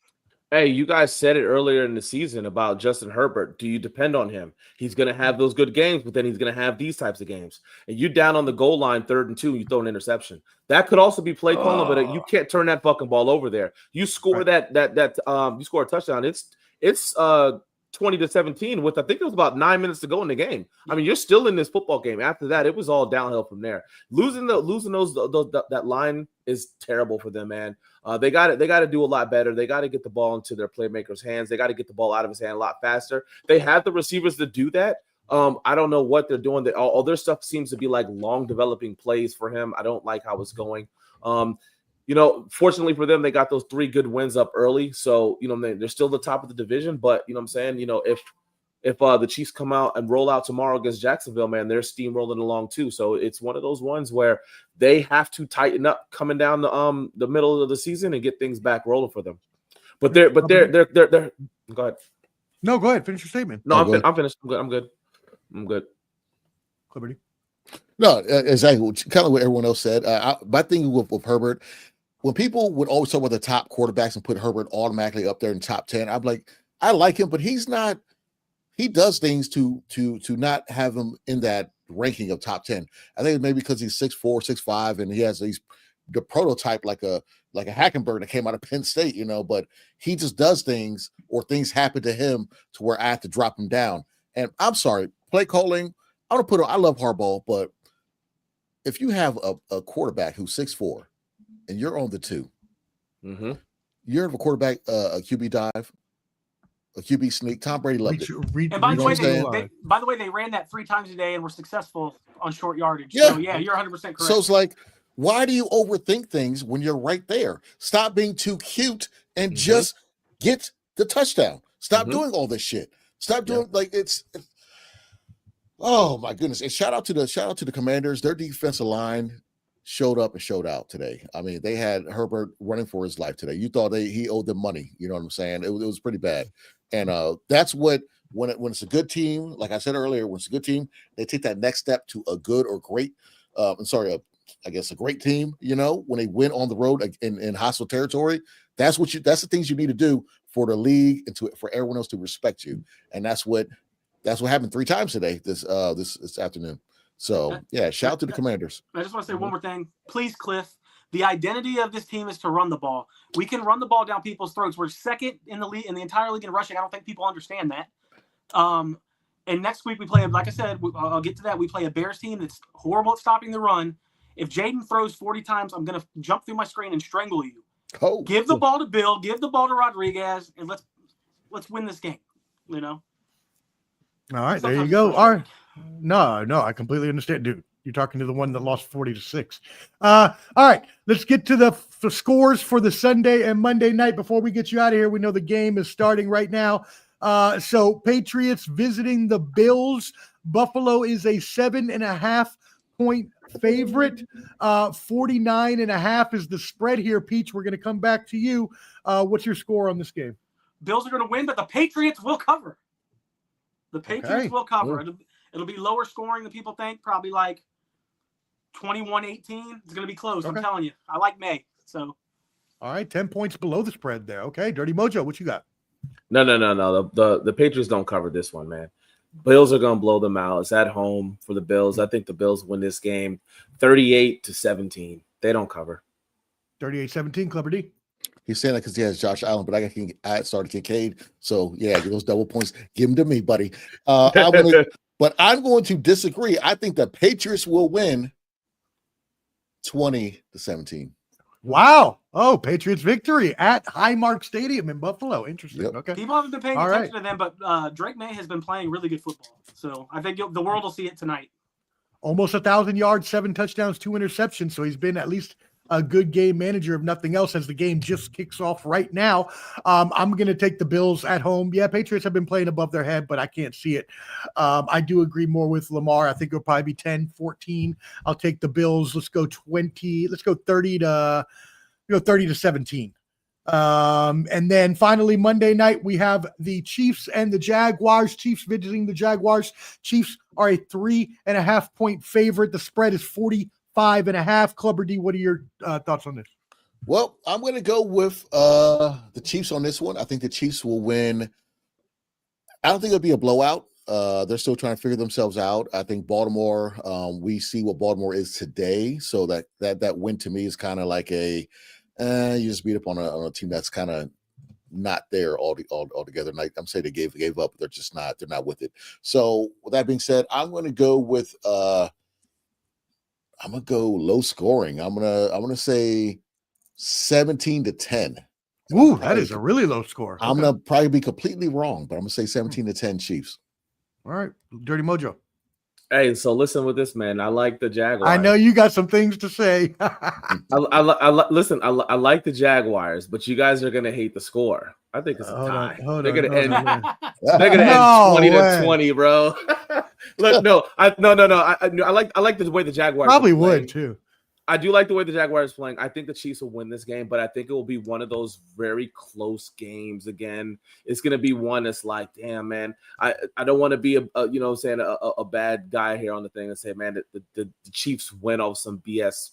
Hey, you guys said it earlier in the season about Justin Herbert. Do you depend on him? He's going to have those good games, but then he's going to have these types of games. And you down on the goal line, 3rd and 2, you throw an interception. That could also be play calling, but you can't turn that fucking ball over there. You score you score a touchdown. It's 20-17 with I think it was about 9 minutes to go in the game. I mean, you're still in this football game. After that, it was all downhill from there. Losing that line is terrible for them, man. They got to do a lot better. They got to get the ball into their playmakers' hands. They got to get the ball out of his hand a lot faster. They have the receivers to do that. I don't know what they're doing. All their stuff seems to be like long developing plays for him. I don't like how it's going. Fortunately for them, they got those 3 good wins up early. So, they're still the top of the division. But, you know what I'm saying? If the Chiefs come out and roll out tomorrow against Jacksonville, man, they're steamrolling along too. So it's one of those ones where they have to tighten up coming down the middle of the season and get things back rolling for them. But they're go ahead. No, go ahead. Finish your statement. No, I'm finished. I'm good. Liberty. No, exactly. Kind of what everyone else said. My thing with Herbert, when people would always talk about the top quarterbacks and put Herbert automatically up there in top 10, I'm like, I like him, but he's not. He does things to not have him in that ranking of top 10. I think maybe because he's 6'4", 6'5", and he has the prototype like a Hackenberg that came out of Penn State, but he just does things or things happen to him to where I have to drop him down. And I'm sorry, play calling, I love Harbaugh, but if you have a quarterback who's 6'4" and you're on the 2, Mm-hmm. You heard of a quarterback, a QB dive, a QB sneak? Tom Brady loved it. And by the way, they ran that 3 times a day and were successful on short yardage. Yeah. So yeah, you're 100% correct. So it's like, why do you overthink things when you're right there? Stop being too cute and just get the touchdown. Stop doing all this shit. Stop doing it's oh my goodness. And shout out to the Commanders. Their defensive line showed up and showed out today. I mean, they had Herbert running for his life today. You thought he owed them money. You know what I'm saying? It was pretty bad. And that's what when it's a good team, like I said earlier, when it's a good team, they take that next step to a good or great. I guess a great team. You know, when they win on the road in hostile territory, that's the things you need to do for the league and for everyone else to respect you. And that's what happened 3 times today this afternoon. So yeah, shout out to the Commanders. I just want to say one more thing, please, Cliff. The identity of this team is to run the ball. We can run the ball down people's throats. We're second in the league, in the entire league in rushing. I don't think people understand that. And next week we play, like I said, I'll get to that. We play a Bears team that's horrible at stopping the run. If Jaden throws 40 times, I'm going to jump through my screen and strangle you. Oh, give the ball to Bill, give the ball to Rodriguez, and let's win this game. You know. All right, there you go. All right. No, I completely understand, dude. You're talking to the one that lost 40-6. All right, let's get to the scores for the Sunday and Monday night before we get you out of here. We know the game is starting right now. So Patriots visiting the Bills. Buffalo is a 7.5-point favorite. 49.5 is the spread here. Peach, we're going to come back to you. What's your score on this game? Bills are going to win, but the Patriots will cover. The Patriots will cover. It'll be lower scoring than people think, probably like 21-18. It's going to be close. I'm telling you. I like May. So. All right, 10 points below the spread there. Okay, Dirty Mojo, what you got? No. The Patriots don't cover this one, man. Bills are going to blow them out. It's at home for the Bills. I think the Bills win this game 38-17. They don't cover. 38-17, Clever D. He's saying that because he has Josh Allen, but I started Kincaid. So, yeah, give those double points. Give them to me, buddy. But I'm going to disagree. I think the Patriots will win 20-17. Wow. Oh, Patriots victory at Highmark Stadium in Buffalo. Interesting. Yep. Okay. People haven't been paying attention to them, but Drake May has been playing really good football. So I think the world will see it tonight. Almost 1,000 yards, 7 touchdowns, 2 interceptions. So he's been at least a good game manager, if nothing else, as the game just kicks off right now. I'm going to take the Bills at home. Yeah, Patriots have been playing above their head, but I can't see it. I do agree more with Lamar. I think it'll probably be 10-14. I'll take the Bills. Let's go 20. Let's go 30-17. And then finally, Monday night, we have the Chiefs and the Jaguars. Chiefs visiting the Jaguars. Chiefs are a 3.5-point favorite. The spread is 45.5. Clubber D, what are your thoughts on this? Well, I'm going to go with the Chiefs on this one. I think the Chiefs will win. I don't think it'll be a blowout. They're still trying to figure themselves out. I think Baltimore, we see what Baltimore is today. So that win to me is kind of like you just beat up on a team that's kind of not there altogether. And I'm saying they gave up. They're just not. They're not with it. So with that being said, I'm going to go with I'm gonna go low scoring. I'm gonna say 17-10. Ooh, that is a really low score. I'm gonna probably be completely wrong, but I'm gonna say 17-10 Chiefs. All right, Dirty Mojo. Hey, so listen with this, man. I like the Jaguars. I know you got some things to say. Listen. I like the Jaguars, but you guys are gonna hate the score. I think it's a tie. They're gonna end 20-20, bro. Look, I like the way the Jaguars probably would too. I do like the way the Jaguars are playing. I think the Chiefs will win this game, but I think it will be one of those very close games again. It's going to be one that's like, damn, man, I don't want to be a bad guy here on the thing and say, man, the Chiefs win off some BS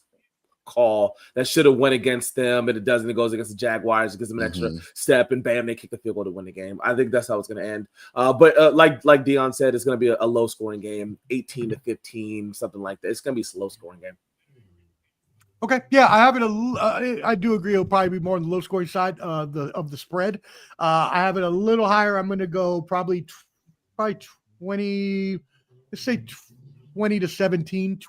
call that should have went against them, and it doesn't. It goes against the Jaguars. It gives them an extra step, and bam, they kick the field goal to win the game. I think that's how it's going to end. But like Dion said, it's going to be a low scoring game, 18-15, something like that. It's going to be a slow scoring game. Okay, yeah, I have it. I do agree. It'll probably be more on the low scoring side of the spread. I have it a little higher. I'm going to go probably 20. Let's say 20-17,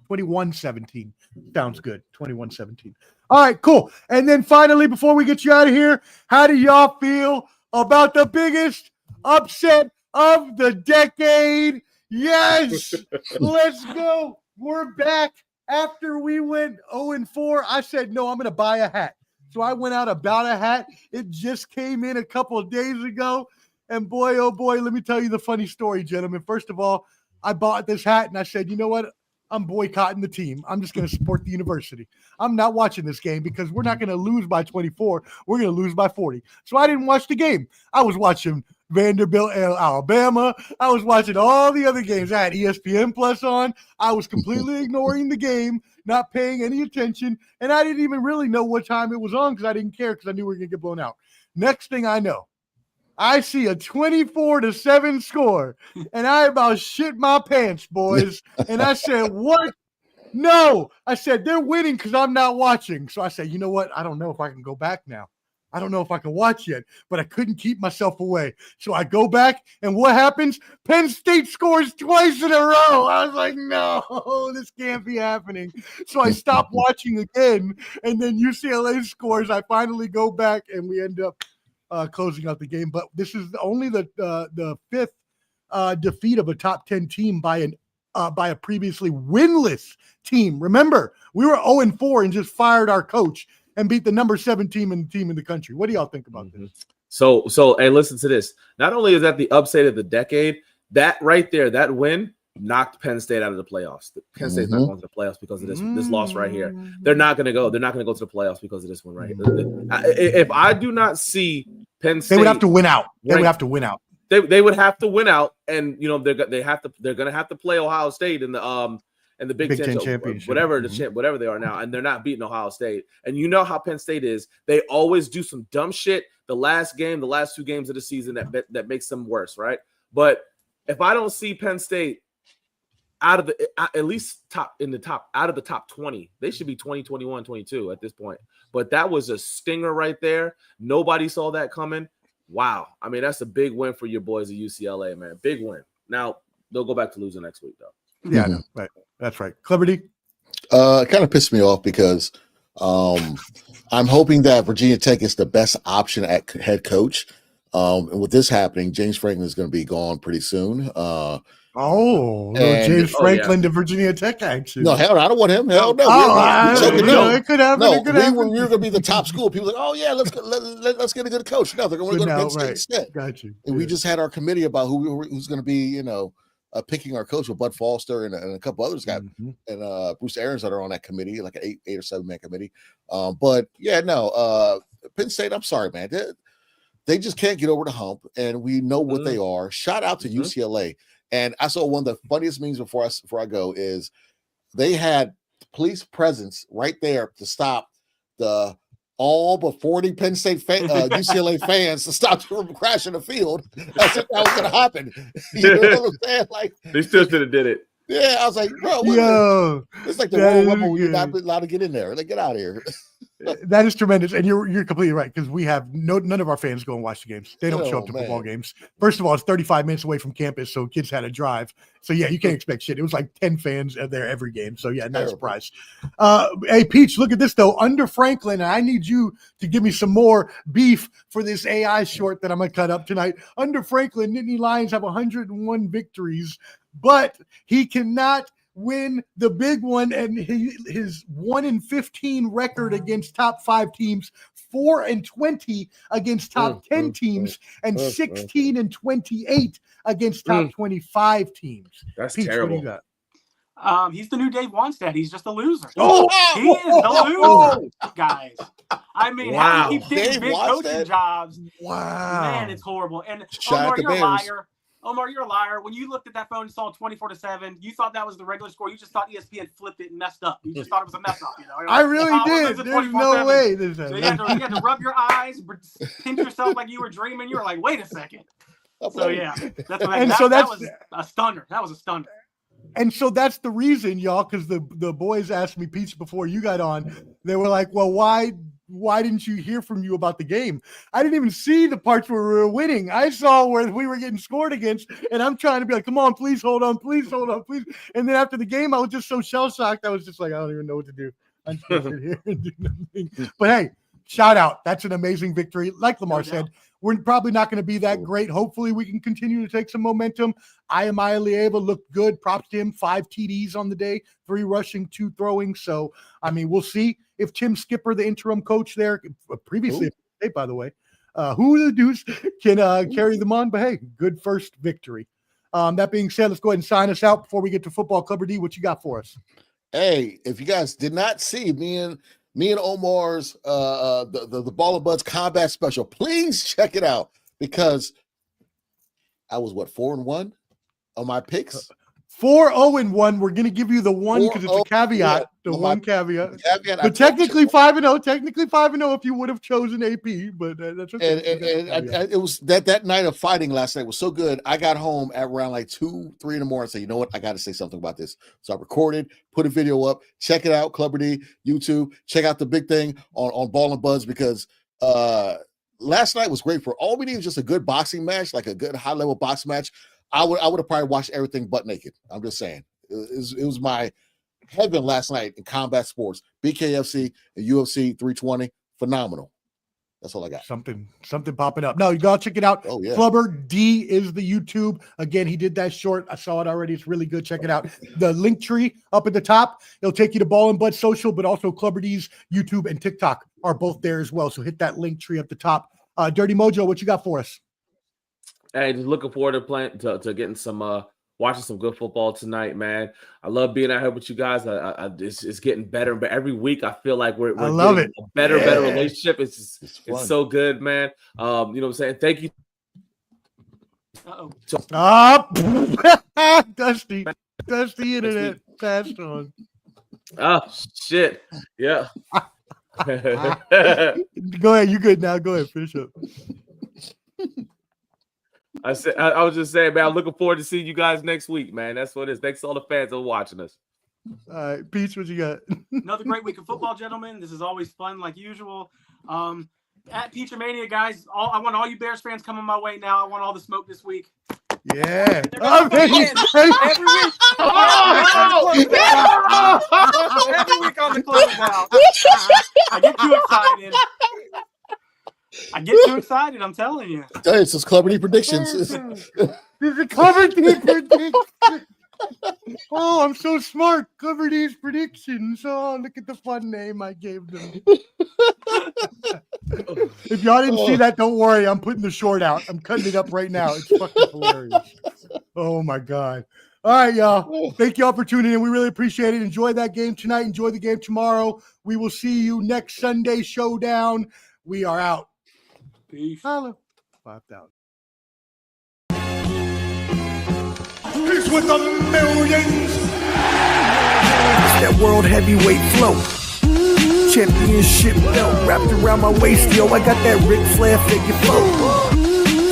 21-17. Sounds good. 21-17. All right, cool. And then finally, before we get you out of here, how do y'all feel about the biggest upset of the decade? Yes, let's go. We're back. After we went 0-4, I said, no, I'm going to buy a hat. So I went out and bought a hat. It just came in a couple of days ago. And boy, oh boy, let me tell you the funny story, gentlemen. First of all, I bought this hat and I said, you know what? I'm boycotting the team. I'm just going to support the university. I'm not watching this game because we're not going to lose by 24. We're going to lose by 40. So I didn't watch the game. I was watching Vanderbilt, Alabama. I was watching all the other games. I had ESPN Plus on. I was completely ignoring the game, not paying any attention. And I didn't even really know what time it was on because I didn't care because I knew we were going to get blown out. Next thing I know, I see a 24-7 score, and I about shit my pants, boys. And I said, what? No. I said, they're winning because I'm not watching. So I said, you know what? I don't know if I can go back now. I don't know if I can watch yet, but I couldn't keep myself away. So I go back, and what happens? Penn State scores twice in a row. I was like, no, this can't be happening. So I stopped watching again, and then UCLA scores. I finally go back, and we end up closing out the game. But this is only the fifth defeat of a top 10 team by a previously winless team. Remember, we were 0-4 and just fired our coach and beat the number 7 team in the country. What do y'all think about this? So hey, listen to this. Not only is that the upset of the decade, that right there, that win knocked Penn State out of the playoffs. Penn State's not going to the playoffs because of this loss right here. They're not going to go. They're not going to go to the playoffs because of this one right here. If I do not see Penn State, they would have to win out. They would have to win out. They would have to win out, and you know they're going to have to play Ohio State in the Big Ten Championship, whatever whatever they are now, and they're not beating Ohio State. And you know how Penn State is; they always do some dumb shit. The last 2 games of the season that makes them worse, right? But if I don't see Penn State out of the at least out of the top 20, they should be 20, 21, 22 at this point. But that was a stinger right there. Nobody saw that coming. Wow. I mean, that's a big win for your boys at UCLA, man. Big win. Now they'll go back to losing next week, though. Yeah, no, right. That's right. Clever D. It kind of pissed me off because I'm hoping that Virginia Tech is the best option at head coach. And with this happening, James Franklin is going to be gone pretty soon. James Franklin to Virginia Tech action. No, hell no, I don't want him. Hell no. It could happen. No, when you're going to be the top school, people are like, oh yeah, let's get a good coach. No, they're going to go to Penn State instead. Got you. And we just had our committee about who's going to be, picking our coach with Bud Foster and a couple others got and Bruce Arians that are on that committee, like an 8 or 7 man committee. But yeah, no, Penn State. I'm sorry, man. They just can't get over the hump, and we know what they are. Shout out to UCLA. And I saw one of the funniest memes before I go is they had police presence right there to stop the all but 40 Penn State UCLA fans to stop them from crashing the field. As if that was going to happen. You know what I'm saying? Like they still should have did it. Yeah, I was like, bro, it's like the Royal Rumble where you're not allowed to get in there. Like, get out of here. That is tremendous, and you're completely right because we have none of our fans go and watch the games. They don't show up to football games. First of all, it's 35 minutes away from campus, so kids had to drive. So yeah, you can't expect shit. It was like 10 fans there every game. So yeah, not a surprise. Hey Peach, look at this though. Under Franklin, and I need you to give me some more beef for this AI short that I'm gonna cut up tonight. Under Franklin, Nittany Lions have 101 victories, but he cannot win the big one, and his 1-15 record against top 5 teams, 4-20 against top 10 teams, and 16-28 against top 25 teams. That's Peach, terrible. What do you got? He's the new Dave Wanstead. He's just a loser. Oh, he is the loser, guys. I mean, how do you keep getting Dave big Wanstead? coaching jobs? Wow, Man, it's horrible. And Shout Omar, you're a liar. Omar, you're a liar. When you looked at that phone and saw 24-7, you thought that was the regular score. You just thought ESPN flipped it and messed up. You just thought it was a mess up. I really did. There's no way. So you had to rub your eyes, pinch yourself like you were dreaming. You were like, wait a second. So yeah, that's what that was a stunner. That was a stunner. And so that's the reason, y'all, because the boys asked me, Peach, before you got on, they were like, well, why didn't you hear from you about the game? I didn't even see the parts where we were winning. I saw where we were getting scored against, and I'm trying to be like, come on, please hold on, please hold on, please. And then after the game, I was just so shell-shocked. I was just like, I don't even know what to do. I'm just gonna sit here and do nothing. But hey, shout out. That's an amazing victory. Like Lamar said, we're probably not going to be that great. Hopefully, we can continue to take some momentum. Ayamaya Lieva looked good. Props to him. 5 TDs on the day, 3 rushing, 2 throwing. So, I mean, we'll see if Tim Skipper, the interim coach there, previously, by the way, who the deuce can carry them on. But hey, good first victory. That being said, let's go ahead and sign us out before we get to football. Clubber D, what you got for us? Hey, if you guys did not see me and Omar's the Ball of Buds combat special, please check it out, because I was 4-1 on my picks. 4-0-1. We're gonna give you the one because it's a caveat. Caveat. But technically 5-0. Technically 5-0 if you would have chosen AP. But that's okay. And it was that night of fighting last night was so good. I got home at around like 2-3 in the morning and said, you know what? I got to say something about this. So I recorded, put a video up. Check it out, Clubber D, YouTube. Check out the big thing on Ball and Buzz, because last night was great. For all we need was just a good boxing match, like a good high level boxing match. I would have probably watched everything butt naked. I'm just saying. It was my heaven last night in combat sports. BKFC and UFC 320. Phenomenal. That's all I got. Something popping up. No, you gotta check it out. Oh, yeah. Clubber D is the YouTube. Again, he did that short. I saw it already. It's really good. Check it out. The LinkTree up at the top. It'll take you to Ball and Bud Social, but also Clubber D's YouTube and TikTok are both there as well. So hit that LinkTree up the top. Dirty Mojo, what you got for us? Hey, just looking forward to playing to getting some watching some good football tonight, man. I love being out here with you guys. It's getting better, but every week I feel like we're getting a better relationship. It's so good, man. You know what I'm saying? Thank you. Dusty internet passed on. Oh shit! Yeah. Go ahead. You good now? Go ahead. Finish up. I was just saying, man, I'm looking forward to seeing you guys next week, man. That's what it is. Thanks to all the fans that are watching us. All right, Peach, what you got? Another great week of football, gentlemen. This is always fun, like usual. At Peachermania, guys, I want all you Bears fans coming my way now. I want all the smoke this week. Yeah. Every week. Every week on the club now. I get too excited. I'm telling you. It's just Clubber D predictions. This is Clubber D predictions. Oh, I'm so smart. Clubber D's predictions. Oh, look at the fun name I gave them. If y'all didn't see that, don't worry. I'm putting the short out. I'm cutting it up right now. It's fucking hilarious. Oh, my God. All right, y'all. Thank y'all for tuning in. We really appreciate it. Enjoy that game tonight. Enjoy the game tomorrow. We will see you next Sunday Showdown. We are out. Peace. Holla. 5,000. Peace with the millions. It's that world heavyweight flow. Championship belt wrapped around my waist, yo. I got that Ric Flair figure flow.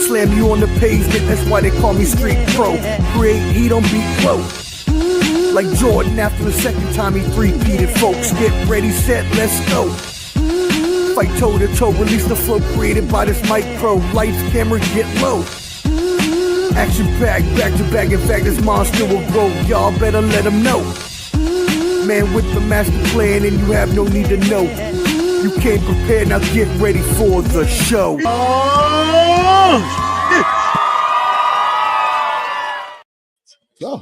Slam you on the pavement, that's why they call me Street Pro. Create heat on beat close. Like Jordan after the second time he three-peated, folks. Get ready, set, let's go. Fight toe to toe, release the flow created by this micro. Lights, camera, get low. Action packed, back to back. In fact, this monster will grow. Y'all better let them know. Man with the master plan, and you have no need to know. You came prepared, now get ready for the show. Oh,